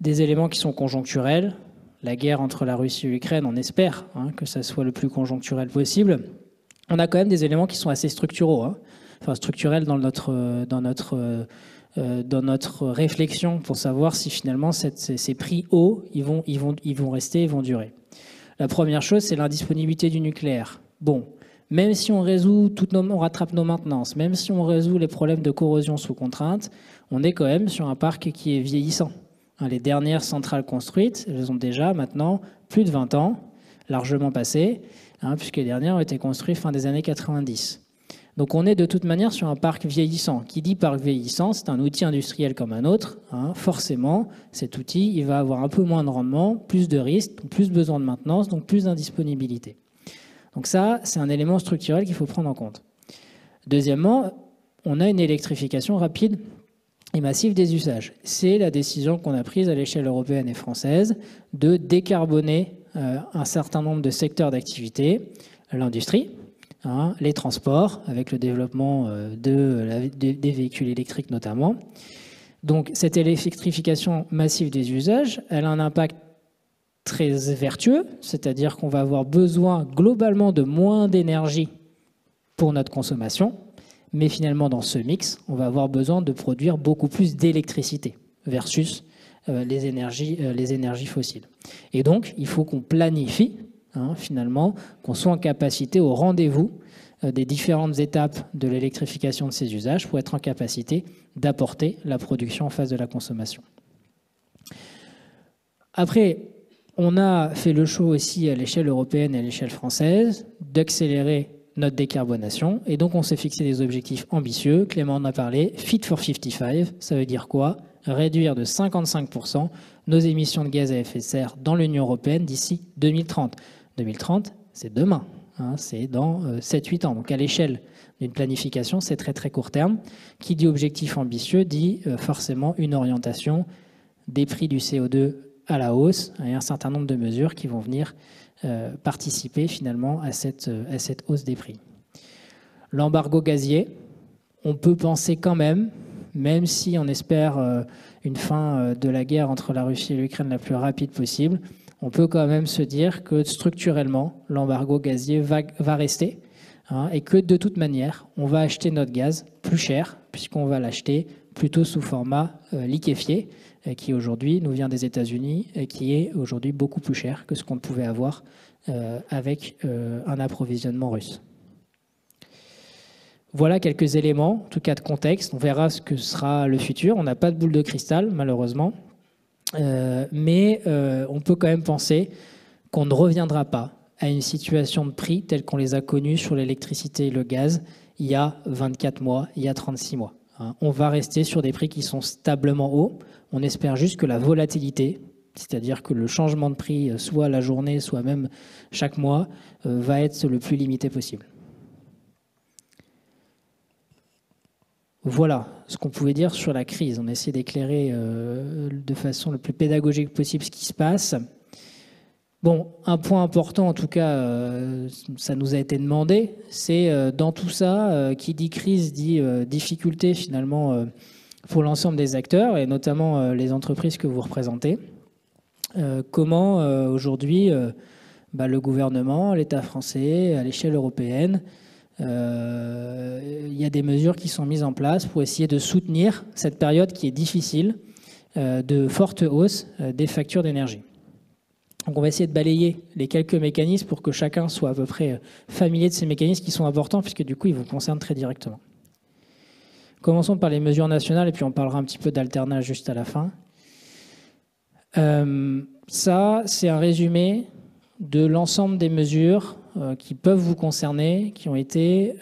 des éléments qui sont conjoncturels. La guerre entre la Russie et l'Ukraine, on espère que ça soit le plus conjoncturel possible. On a quand même des éléments qui sont assez structurels, structurels dans notre réflexion pour savoir si finalement ces prix hauts, ils vont rester, ils vont durer. La première chose, c'est l'indisponibilité du nucléaire. Bon, même si on rattrape nos maintenances, même si on résout les problèmes de corrosion sous contrainte, on est quand même sur un parc qui est vieillissant. Les dernières centrales construites, elles ont déjà maintenant plus de 20 ans, largement passées, puisque les dernières ont été construites fin des années 90. Donc on est de toute manière sur un parc vieillissant. Qui dit parc vieillissant, c'est un outil industriel comme un autre. Forcément, cet outil, il va avoir un peu moins de rendement, plus de risques, plus besoin de maintenance, donc plus d'indisponibilité. Donc ça, c'est un élément structurel qu'il faut prendre en compte. Deuxièmement, on a une électrification rapide et massive des usages. C'est la décision qu'on a prise à l'échelle européenne et française de décarboner un certain nombre de secteurs d'activité, l'industrie, les transports, avec le développement des véhicules électriques notamment. Donc cette électrification massive des usages, elle a un impact très vertueux, c'est-à-dire qu'on va avoir besoin globalement de moins d'énergie pour notre consommation, mais finalement dans ce mix, on va avoir besoin de produire beaucoup plus d'électricité versus les énergies fossiles. Et donc, il faut qu'on planifie, finalement, qu'on soit en capacité au rendez-vous des différentes étapes de l'électrification de ces usages pour être en capacité d'apporter la production en face de la consommation. Après, on a fait le choix aussi à l'échelle européenne et à l'échelle française d'accélérer notre décarbonation. Et donc, on s'est fixé des objectifs ambitieux. Clément en a parlé. Fit for 55, ça veut dire quoi? Réduire de 55% nos émissions de gaz à effet de serre dans l'Union européenne d'ici 2030. 2030, c'est demain. C'est dans 7-8 ans. Donc, à l'échelle d'une planification, c'est très, très court terme. Qui dit objectif ambitieux dit forcément une orientation des prix du CO2 à la hausse et un certain nombre de mesures qui vont venir participer finalement à cette hausse des prix. L'embargo gazier, on peut penser quand même si on espère une fin de la guerre entre la Russie et l'Ukraine la plus rapide possible, on peut quand même se dire que structurellement, l'embargo gazier va rester et que de toute manière, on va acheter notre gaz plus cher puisqu'on va l'acheter plutôt sous format liquéfié, qui aujourd'hui nous vient des États-Unis et qui est aujourd'hui beaucoup plus cher que ce qu'on pouvait avoir avec un approvisionnement russe. Voilà quelques éléments, en tout cas de contexte. On verra ce que sera le futur. On n'a pas de boule de cristal, malheureusement. Mais on peut quand même penser qu'on ne reviendra pas à une situation de prix telle qu'on les a connus sur l'électricité et le gaz il y a 24 mois, il y a 36 mois. On va rester sur des prix qui sont stablement hauts. On espère juste que la volatilité, c'est-à-dire que le changement de prix, soit la journée, soit même chaque mois, va être le plus limité possible. Voilà ce qu'on pouvait dire sur la crise. On essaie d'éclairer de façon le plus pédagogique possible ce qui se passe. Bon, un point important, en tout cas, ça nous a été demandé, c'est dans tout ça, qui dit crise dit difficulté finalement pour l'ensemble des acteurs, et notamment les entreprises que vous représentez. Comment aujourd'hui le gouvernement, l'État français, à l'échelle européenne, il y a des mesures qui sont mises en place pour essayer de soutenir cette période qui est difficile, de forte hausse des factures d'énergie. Donc on va essayer de balayer les quelques mécanismes pour que chacun soit à peu près familier de ces mécanismes qui sont importants puisque du coup ils vous concernent très directement. Commençons par les mesures nationales et puis on parlera un petit peu d'alternage juste à la fin. Ça, c'est un résumé de l'ensemble des mesures qui peuvent vous concerner, qui ont été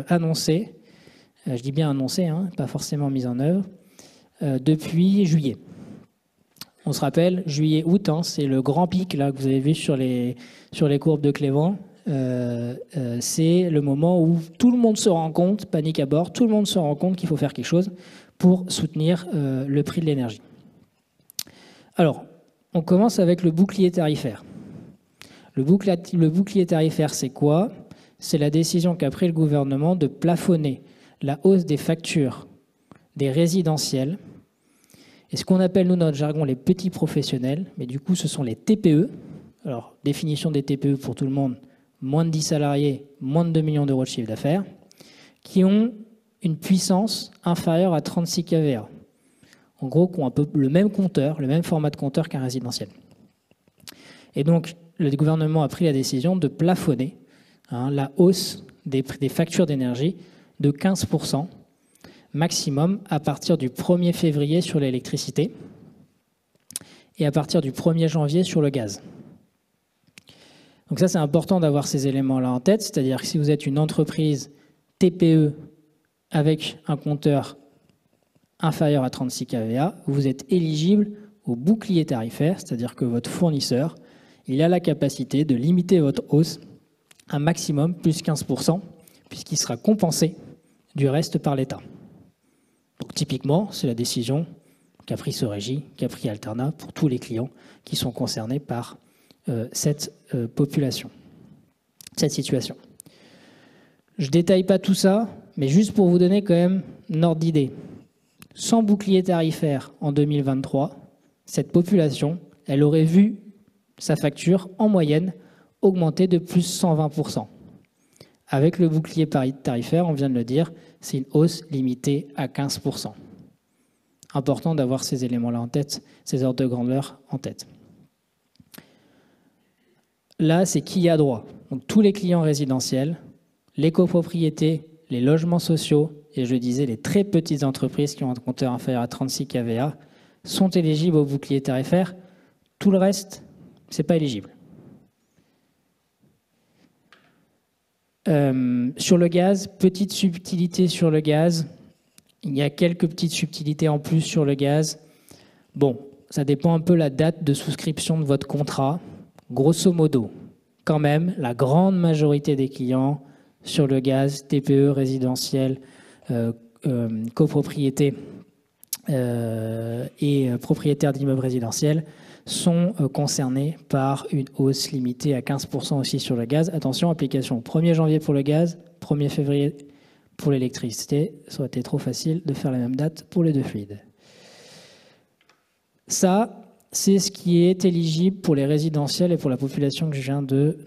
annoncées, je dis bien annoncées, pas forcément mises en œuvre, depuis juillet. On se rappelle, juillet-août, c'est le grand pic là, que vous avez vu sur les courbes de Clément. C'est le moment où tout le monde se rend compte, panique à bord, tout le monde se rend compte qu'il faut faire quelque chose pour soutenir le prix de l'énergie. Alors, on commence avec le bouclier tarifaire. Le bouclier tarifaire, c'est quoi? C'est la décision qu'a pris le gouvernement de plafonner la hausse des factures des résidentiels et ce qu'on appelle, nous, notre jargon, les petits professionnels, mais du coup, ce sont les TPE. Alors, définition des TPE pour tout le monde, moins de 10 salariés, moins de 2 millions d'euros de chiffre d'affaires, qui ont une puissance inférieure à 36 kVA. En gros, qui ont un peu le même compteur, le même format de compteur qu'un résidentiel. Et donc, le gouvernement a pris la décision de plafonner la hausse des factures d'énergie de 15% maximum à partir du 1er février sur l'électricité et à partir du 1er janvier sur le gaz. Donc ça, c'est important d'avoir ces éléments-là en tête, c'est-à-dire que si vous êtes une entreprise TPE avec un compteur inférieur à 36 kVA, vous êtes éligible au bouclier tarifaire, c'est-à-dire que votre fournisseur, il a la capacité de limiter votre hausse à un maximum plus 15%, puisqu'il sera compensé du reste par l'État. Donc typiquement, c'est la décision qu'a pris Sorégie, qu'a pris Alterna pour tous les clients qui sont concernés par cette population, cette situation. Je ne détaille pas tout ça, mais juste pour vous donner quand même une ordre d'idée. Sans bouclier tarifaire en 2023, cette population, elle aurait vu sa facture en moyenne augmenter de plus 120%. Avec le bouclier tarifaire, on vient de le dire, c'est une hausse limitée à 15%. Important d'avoir ces éléments-là en tête, ces ordres de grandeur en tête. Là, c'est qui y a droit. Donc, tous les clients résidentiels, les copropriétés, les logements sociaux, et je disais les très petites entreprises qui ont un compteur inférieur à 36 kVA, sont éligibles au bouclier tarifaire. Tout le reste, ce n'est pas éligible. Sur le gaz, petite subtilité sur le gaz. Il y a quelques petites subtilités en plus sur le gaz. Bon, ça dépend un peu la date de souscription de votre contrat. Grosso modo, quand même, la grande majorité des clients sur le gaz, TPE, résidentiel, copropriété et propriétaires d'immeubles résidentiels sont concernés par une hausse limitée à 15% aussi sur le gaz. Attention, application 1er janvier pour le gaz, 1er février pour l'électricité. Ça aurait été trop facile de faire la même date pour les deux fluides. Ça, c'est ce qui est éligible pour les résidentiels et pour la population que je viens de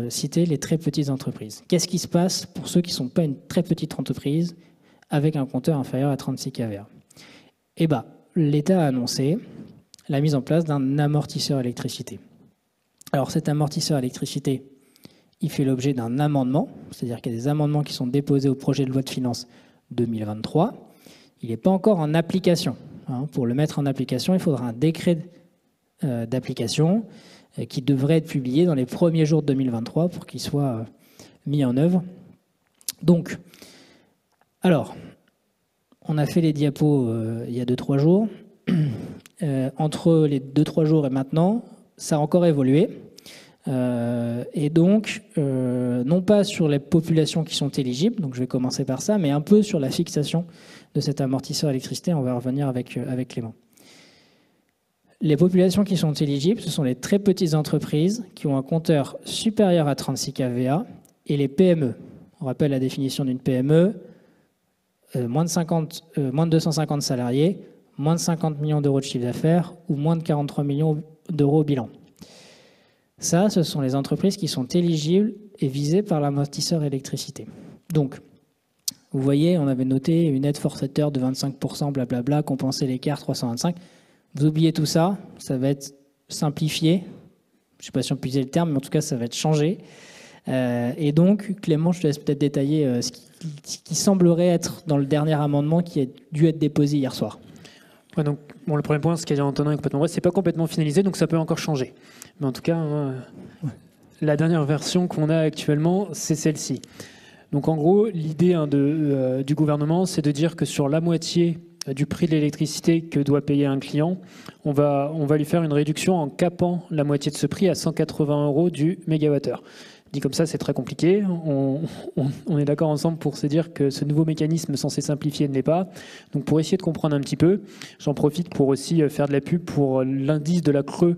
citer, les très petites entreprises. Qu'est-ce qui se passe pour ceux qui ne sont pas une très petite entreprise avec un compteur inférieur à 36 kVA? Eh bien, l'État a annoncé la mise en place d'un amortisseur électricité. Alors cet amortisseur électricité, il fait l'objet d'un amendement, c'est-à-dire qu'il y a des amendements qui sont déposés au projet de loi de finances 2023. Il n'est pas encore en application. Pour le mettre en application, il faudra un décret d'application qui devrait être publié dans les premiers jours de 2023 pour qu'il soit mis en œuvre. Donc, alors, on a fait les diapos il y a 2-3 jours. Entre les 2-3 jours et maintenant, ça a encore évolué. Et donc, non pas sur les populations qui sont éligibles, donc je vais commencer par ça, mais un peu sur la fixation de cet amortisseur électricité. On va revenir avec Clément. Les populations qui sont éligibles, ce sont les très petites entreprises qui ont un compteur supérieur à 36 kVA et les PME. On rappelle la définition d'une PME, moins de 250 salariés, moins de 50 millions d'euros de chiffre d'affaires ou moins de 43 millions d'euros au bilan. Ça, ce sont les entreprises qui sont éligibles et visées par l'amortisseur électricité. Donc, vous voyez, on avait noté une aide forfaitaire de 25%, blablabla, compenser l'écart 325. Vous oubliez tout ça, ça va être simplifié. Je ne sais pas si on peut utiliser le terme, mais en tout cas, ça va être changé. Et donc, Clément, je te laisse peut-être détailler ce qui semblerait être dans le dernier amendement qui a dû être déposé hier soir. Ouais, donc, bon, le premier point, ce qu'a dit Antonin est complètement vrai, c'est pas complètement finalisé, donc ça peut encore changer. Mais en tout cas, la dernière version qu'on a actuellement, c'est celle-ci. Donc en gros, l'idée du gouvernement, c'est de dire que sur la moitié du prix de l'électricité que doit payer un client, on va lui faire une réduction en capant la moitié de ce prix à 180 € du mégawattheure. Dit comme ça, c'est très compliqué. On est d'accord ensemble pour se dire que ce nouveau mécanisme censé simplifier ne l'est pas. Donc pour essayer de comprendre un petit peu, j'en profite pour aussi faire de la pub pour l'indice de la CRE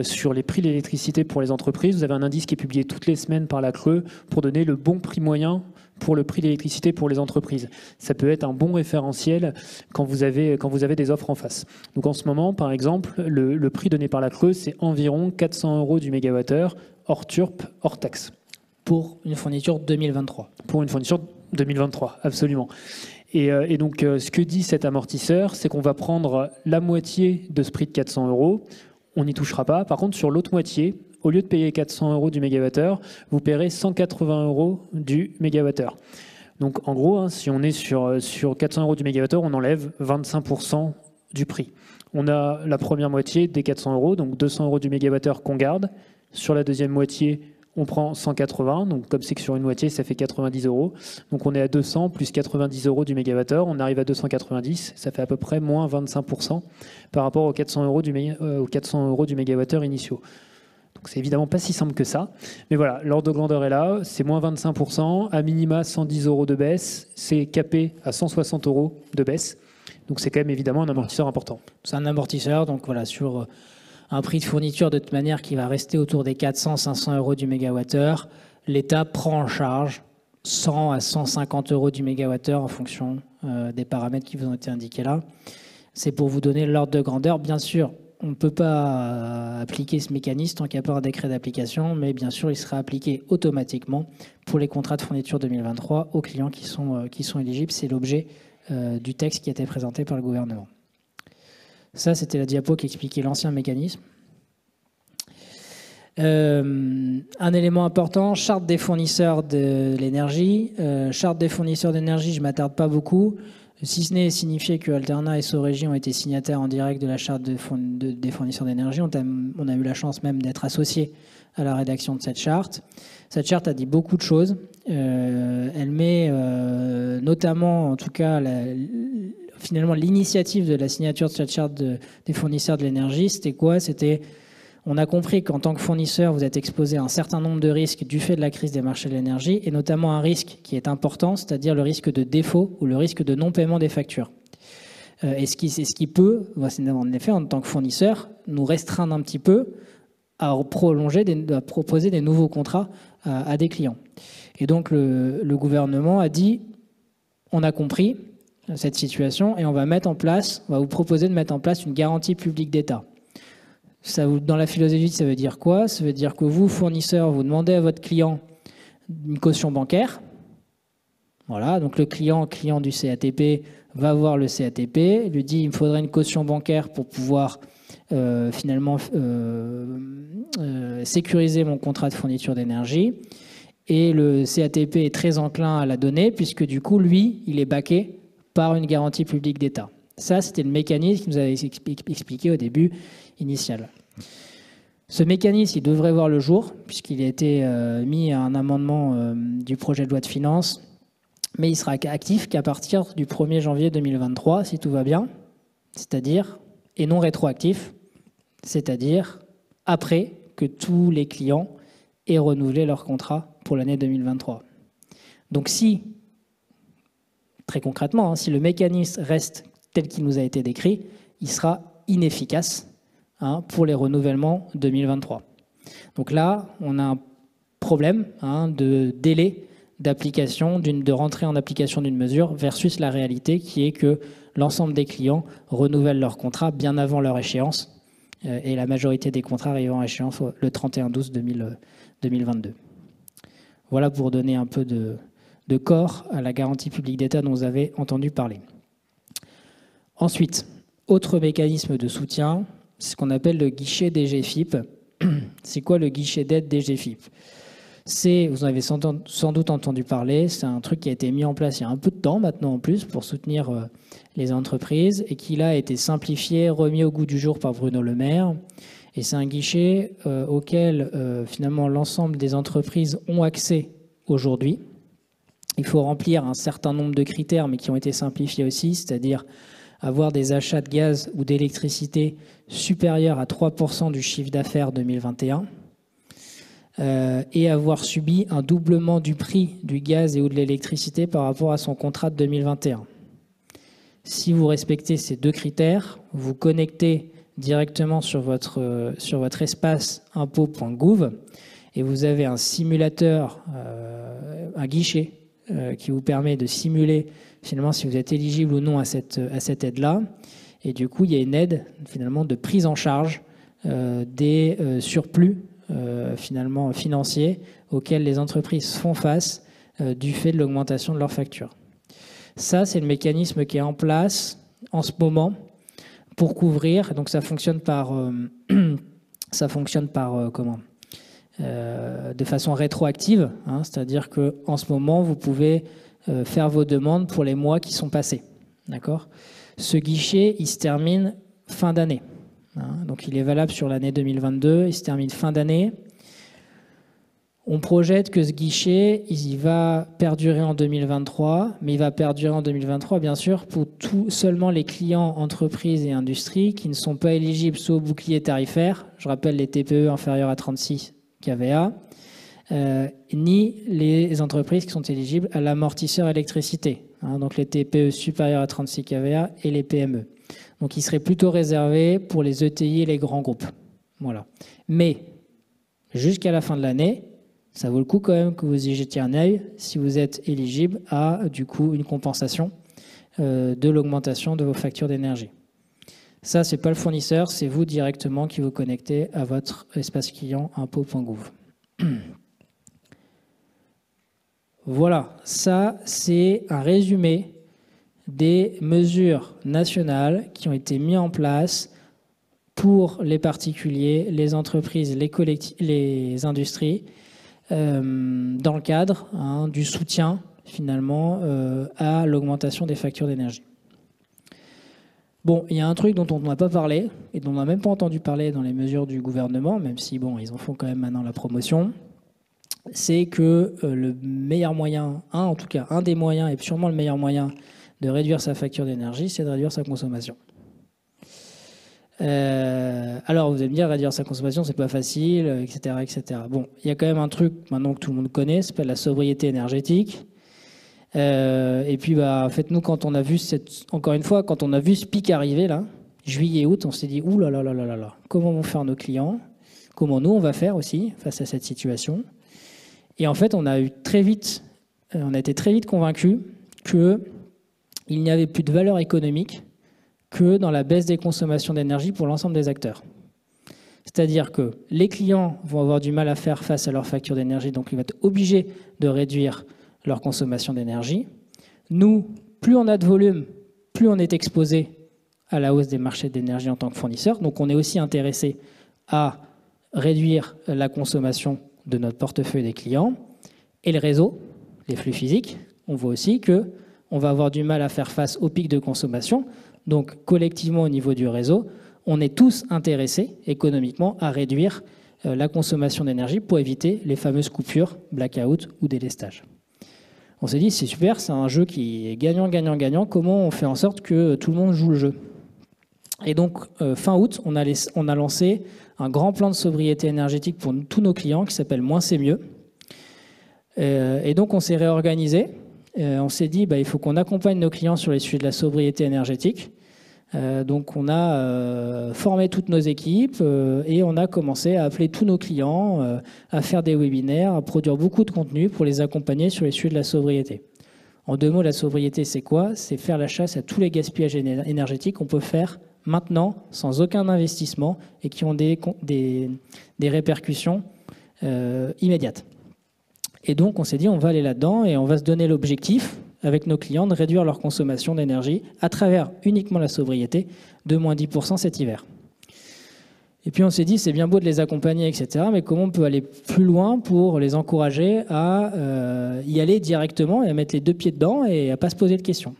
sur les prix de l'électricité pour les entreprises. Vous avez un indice qui est publié toutes les semaines par la CRE pour donner le bon prix moyen pour le prix de l'électricité pour les entreprises. Ça peut être un bon référentiel quand vous avez des offres en face. Donc en ce moment, par exemple, le prix donné par la CRE, c'est environ 400 € du mégawattheure, hors TURP, hors taxe. Pour une fourniture 2023. Pour une fourniture 2023, absolument. Et donc, ce que dit cet amortisseur, c'est qu'on va prendre la moitié de ce prix de 400 €. On n'y touchera pas. Par contre, sur l'autre moitié, au lieu de payer 400 € du mégawattheure, vous paierez 180 € du mégawattheure. Donc, en gros, si on est sur 400 € du mégawattheure, on enlève 25% du prix. On a la première moitié des 400 €, donc 200 € du mégawattheure qu'on garde, Sur la deuxième moitié, on prend 180, donc comme c'est que sur une moitié, ça fait 90 euros. Donc on est à 200 plus 90 euros du mégawattheure, on arrive à 290, ça fait à peu près moins 25% par rapport aux 400 euros du mégawattheure initiaux. Donc c'est évidemment pas si simple que ça, mais voilà, l'ordre de grandeur est là, c'est moins 25%, à minima 110 euros de baisse, c'est capé à 160 euros de baisse, donc c'est quand même évidemment un amortisseur important. C'est un amortisseur, donc voilà, sur un prix de fourniture de toute manière qui va rester autour des 400-500 euros du mégawattheure, l'État prend en charge 100 à 150 euros du mégawattheure en fonction des paramètres qui vous ont été indiqués là. C'est pour vous donner l'ordre de grandeur. Bien sûr, on ne peut pas appliquer ce mécanisme tant qu'il n'y a pas un décret d'application, mais bien sûr, il sera appliqué automatiquement pour les contrats de fourniture 2023 aux clients qui sont éligibles. C'est l'objet du texte qui a été présenté par le gouvernement. Ça, c'était la diapo qui expliquait l'ancien mécanisme. Un élément important, charte des fournisseurs de l'énergie. Charte des fournisseurs d'énergie, je ne m'attarde pas beaucoup, si ce n'est signifier que Alterna et Sorégie ont été signataires en direct de la charte des fournisseurs d'énergie. On a eu la chance même d'être associés à la rédaction de cette charte. Cette charte a dit beaucoup de choses. Elle met notamment, en tout cas, finalement, l'initiative de la signature de cette charte des fournisseurs de l'énergie, c'était quoi? On a compris qu'en tant que fournisseur, vous êtes exposé à un certain nombre de risques du fait de la crise des marchés de l'énergie, et notamment un risque qui est important, c'est-à-dire le risque de défaut ou le risque de non-paiement des factures. Et ce qui peut, en effet, en tant que fournisseur, nous restreindre un petit peu à proposer des nouveaux contrats à des clients. Et donc le gouvernement a dit, on a compris cette situation et on va vous proposer de mettre en place une garantie publique d'État. Dans la philosophie, ça veut dire quoi? Ça veut dire que vous, fournisseur, vous demandez à votre client une caution bancaire. Voilà, donc le client du CATP va voir le CATP, lui dit il me faudrait une caution bancaire pour pouvoir sécuriser mon contrat de fourniture d'énergie. Et le CATP est très enclin à la donner puisque du coup, lui, il est baqué par une garantie publique d'État. Ça, c'était le mécanisme que nous avait expliqué au début initial. Ce mécanisme, il devrait voir le jour, puisqu'il a été mis à un amendement du projet de loi de finances, mais il sera actif qu'à partir du 1er janvier 2023, si tout va bien, c'est-à-dire, et non rétroactif, c'est-à-dire après que tous les clients aient renouvelé leur contrat pour l'année 2023. Donc très concrètement, si le mécanisme reste tel qu'il nous a été décrit, il sera inefficace pour les renouvellements 2023. Donc là, on a un problème de délai d'application, de rentrée en application d'une mesure versus la réalité qui est que l'ensemble des clients renouvellent leur contrat bien avant leur échéance et la majorité des contrats arrivant à échéance le 31/12/2022. Voilà pour donner un peu de corps à la garantie publique d'État dont vous avez entendu parler. Ensuite, autre mécanisme de soutien, c'est ce qu'on appelle le guichet DGFiP. C'est quoi le guichet d'aide DGFiP? Vous en avez sans doute entendu parler, c'est un truc qui a été mis en place il y a un peu de temps maintenant en plus pour soutenir les entreprises et qui là a été simplifié, remis au goût du jour par Bruno Le Maire. Et c'est un guichet auquel finalement l'ensemble des entreprises ont accès aujourd'hui. Il faut remplir un certain nombre de critères mais qui ont été simplifiés aussi, c'est-à-dire avoir des achats de gaz ou d'électricité supérieurs à 3% du chiffre d'affaires 2021 et avoir subi un doublement du prix du gaz et ou de l'électricité par rapport à son contrat de 2021. Si vous respectez ces deux critères, vous connectez directement sur votre espace impôts.gouv et vous avez un simulateur, un guichet qui vous permet de simuler finalement si vous êtes éligible ou non à cette aide-là. Et du coup, il y a une aide finalement de prise en charge des surplus finalement financiers auxquels les entreprises font face du fait de l'augmentation de leurs factures. Ça, c'est le mécanisme qui est en place en ce moment pour couvrir. Donc ça fonctionne de façon rétroactive, c'est-à-dire qu'en ce moment, vous pouvez faire vos demandes pour les mois qui sont passés. D'accord ? Ce guichet, il se termine fin d'année. Donc il est valable sur l'année 2022, il se termine fin d'année. On projette que ce guichet, il va perdurer en 2023, mais il va perdurer en 2023, bien sûr, pour seulement les clients, entreprises et industries qui ne sont pas éligibles soit au bouclier tarifaire, je rappelle les TPE inférieurs à 36 kVA, ni les entreprises qui sont éligibles à l'amortisseur électricité, donc les TPE supérieurs à 36 kVA et les PME. Donc il serait plutôt réservé pour les ETI et les grands groupes. Voilà. Mais jusqu'à la fin de l'année, ça vaut le coup quand même que vous y jetiez un œil si vous êtes éligible à du coup une compensation de l'augmentation de vos factures d'énergie. Ça, c'est pas le fournisseur, c'est vous directement qui vous connectez à votre espace client impôts.gouv. Voilà, ça c'est un résumé des mesures nationales qui ont été mises en place pour les particuliers, les entreprises, les industries, dans le cadre du soutien finalement à l'augmentation des factures d'énergie. Bon, il y a un truc dont on n'a pas parlé et dont on n'a même pas entendu parler dans les mesures du gouvernement, même si bon, ils en font quand même maintenant la promotion, c'est que le meilleur moyen, en tout cas un des moyens et sûrement le meilleur moyen de réduire sa facture d'énergie, c'est de réduire sa consommation. Alors vous allez me dire, réduire sa consommation, c'est pas facile, etc., etc. Bon, il y a quand même un truc maintenant que tout le monde connaît, ça s'appelle la sobriété énergétique. Et puis, faites-nous, quand on a vu encore une fois, quand on a vu ce pic arriver là, juillet, août, on s'est dit, ouh là là là là là, comment vont faire nos clients? Comment nous on va faire aussi face à cette situation? Et en fait, on a été très vite convaincus qu'il n'y avait plus de valeur économique que dans la baisse des consommations d'énergie pour l'ensemble des acteurs. C'est-à-dire que les clients vont avoir du mal à faire face à leur facture d'énergie, donc ils vont être obligés de réduire leur consommation d'énergie. Nous, plus on a de volume, plus on est exposé à la hausse des marchés d'énergie en tant que fournisseur. Donc on est aussi intéressé à réduire la consommation de notre portefeuille des clients. Et le réseau, les flux physiques, on voit aussi qu'on va avoir du mal à faire face au pic de consommation. Donc collectivement au niveau du réseau, on est tous intéressés économiquement à réduire la consommation d'énergie pour éviter les fameuses coupures, blackout ou délestage. On s'est dit, c'est super, c'est un jeu qui est gagnant, gagnant, gagnant. Comment on fait en sorte que tout le monde joue le jeu? Et donc, fin août, on a lancé un grand plan de sobriété énergétique pour tous nos clients qui s'appelle Moins c'est mieux. Et donc, on s'est réorganisé. On s'est dit, il faut qu'on accompagne nos clients sur les sujets de la sobriété énergétique. Donc, on a formé toutes nos équipes et on a commencé à appeler tous nos clients, à faire des webinaires, à produire beaucoup de contenu pour les accompagner sur les sujets de la sobriété. En 2 mots, la sobriété, c'est quoi? C'est faire la chasse à tous les gaspillages énergétiques qu'on peut faire maintenant, sans aucun investissement, et qui ont des répercussions immédiates. Et donc, on s'est dit, on va aller là-dedans et on va se donner l'objectif, avec nos clients, de réduire leur consommation d'énergie à travers uniquement la sobriété de moins 10% cet hiver. Et puis on s'est dit, c'est bien beau de les accompagner, etc., mais comment on peut aller plus loin pour les encourager à y aller directement et à mettre les 2 pieds dedans et à ne pas se poser de questions.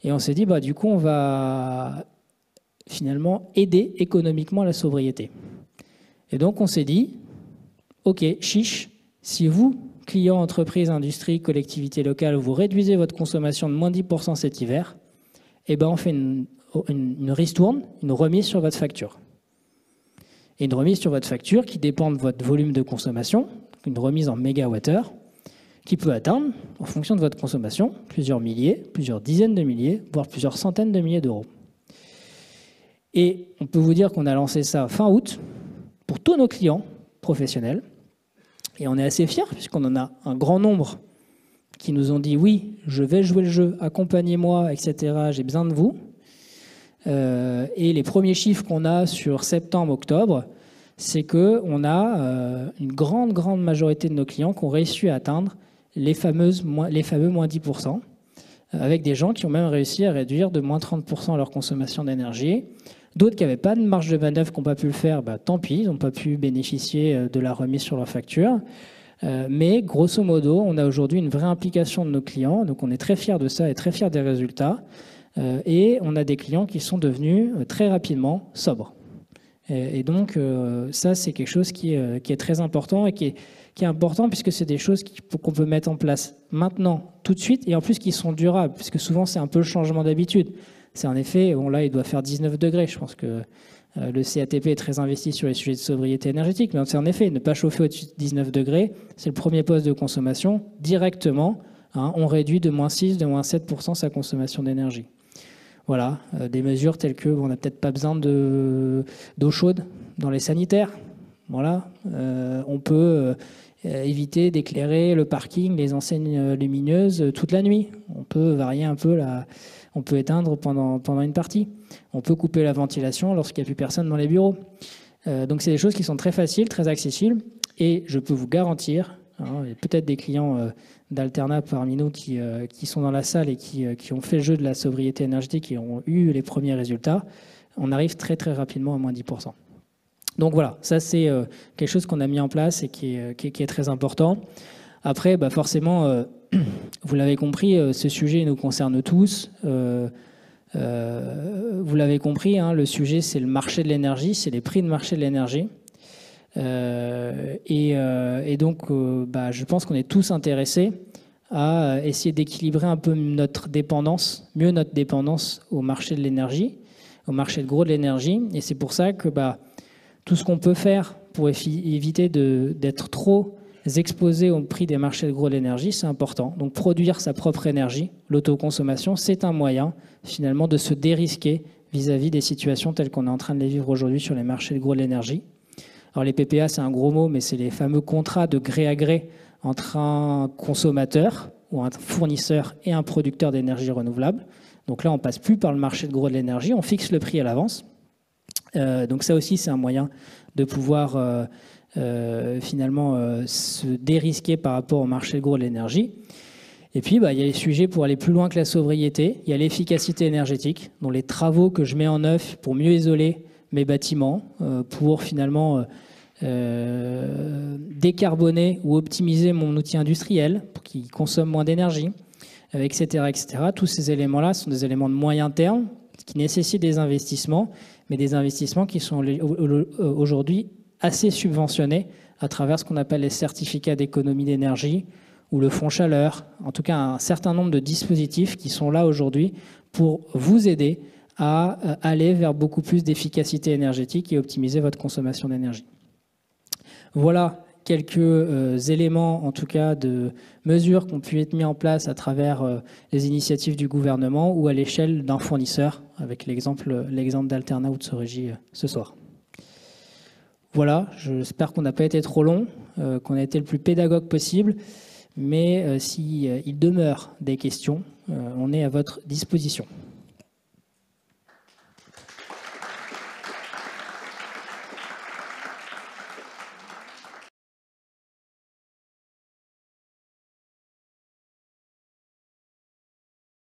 Et on s'est dit, du coup, on va finalement aider économiquement la sobriété. Et donc on s'est dit, ok, chiche, si vous, clients, entreprises, industries, collectivités locales, vous réduisez votre consommation de moins 10% cet hiver, on fait une ristourne, une remise sur votre facture. Et une remise sur votre facture qui dépend de votre volume de consommation, une remise en mégawattheure, qui peut atteindre, en fonction de votre consommation, plusieurs milliers, plusieurs dizaines de milliers, voire plusieurs centaines de milliers d'euros. Et on peut vous dire qu'on a lancé ça fin août pour tous nos clients professionnels. Et on est assez fiers, puisqu'on en a un grand nombre qui nous ont dit « Oui, je vais jouer le jeu, accompagnez-moi, etc. J'ai besoin de vous ». Et les premiers chiffres qu'on a sur septembre-octobre, c'est qu'on a une grande majorité de nos clients qui ont réussi à atteindre les fameux moins 10%, avec des gens qui ont même réussi à réduire de moins 30% leur consommation d'énergie. D'autres qui n'avaient pas de marge de manœuvre, qui n'ont pas pu le faire, tant pis, ils n'ont pas pu bénéficier de la remise sur leur facture. Mais grosso modo, on a aujourd'hui une vraie implication de nos clients, donc on est très fiers de ça et très fiers des résultats. Et on a des clients qui sont devenus très rapidement sobres. Et donc, ça, c'est quelque chose qui est très important et qui est important puisque c'est des choses qu'on peut mettre en place maintenant, tout de suite, et en plus qui sont durables, puisque souvent, c'est un peu le changement d'habitude. C'est en effet, bon là, il doit faire 19 degrés. Je pense que le CATP est très investi sur les sujets de sobriété énergétique, mais c'est en effet, ne pas chauffer au-dessus de 19 degrés, c'est le premier poste de consommation. Directement, hein, on réduit de moins 6, de moins 7% sa consommation d'énergie. Voilà, des mesures telles que on n'a peut-être pas besoin d'eau chaude dans les sanitaires. Voilà, on peut éviter d'éclairer le parking, les enseignes lumineuses toute la nuit. On peut varier un peu on peut éteindre pendant une partie. On peut couper la ventilation lorsqu'il n'y a plus personne dans les bureaux. Donc c'est des choses qui sont très faciles, très accessibles, et je peux vous garantir, hein, il y a peut-être des clients d'Alterna parmi nous qui sont dans la salle et qui ont fait le jeu de la sobriété énergétique et ont eu les premiers résultats, on arrive très très rapidement à moins 10%. Donc voilà, ça c'est quelque chose qu'on a mis en place et qui est très important. Après, bah forcément, vous l'avez compris, ce sujet nous concerne tous. Vous l'avez compris, hein, le sujet c'est le marché de l'énergie, c'est les prix de marché de l'énergie. Et donc, bah, je pense qu'on est tous intéressés à essayer d'équilibrer un peu notre dépendance au marché de l'énergie, au marché de gros de l'énergie. Et c'est pour ça que bah, tout ce qu'on peut faire pour éviter d'être trop exposé au prix des marchés de gros de l'énergie, c'est important. Donc produire sa propre énergie, l'autoconsommation, c'est un moyen finalement de se dérisquer vis-à-vis des situations telles qu'on est en train de les vivre aujourd'hui sur les marchés de gros de l'énergie. Alors les PPA, c'est un gros mot, mais c'est les fameux contrats de gré à gré entre un consommateur ou un fournisseur et un producteur d'énergie renouvelable. Donc là, on ne passe plus par le marché de gros de l'énergie, on fixe le prix à l'avance. Donc ça aussi, c'est un moyen de pouvoir finalement se dérisquer par rapport au marché de gros de l'énergie. Et puis, bah, il y a les sujets pour aller plus loin que la sobriété. Il y a l'efficacité énergétique, dont les travaux que je mets en œuvre pour mieux isoler mes bâtiments, pour finalement décarboner ou optimiser mon outil industriel pour qu'il consomme moins d'énergie, etc., etc. Tous ces éléments-là sont des éléments de moyen terme qui nécessitent des investissements, mais des investissements qui sont aujourd'hui assez subventionnés à travers ce qu'on appelle les certificats d'économie d'énergie ou le fonds chaleur. En tout cas, un certain nombre de dispositifs qui sont là aujourd'hui pour vous aider à aller vers beaucoup plus d'efficacité énergétique et optimiser votre consommation d'énergie. Voilà quelques éléments, en tout cas, de mesures qui ont pu être mis en place à travers les initiatives du gouvernement ou à l'échelle d'un fournisseur, avec l'exemple d'Alterna ou de Sorégie ce soir. Voilà, j'espère qu'on n'a pas été trop long, qu'on a été le plus pédagogue possible, mais s'il demeure des questions, on est à votre disposition.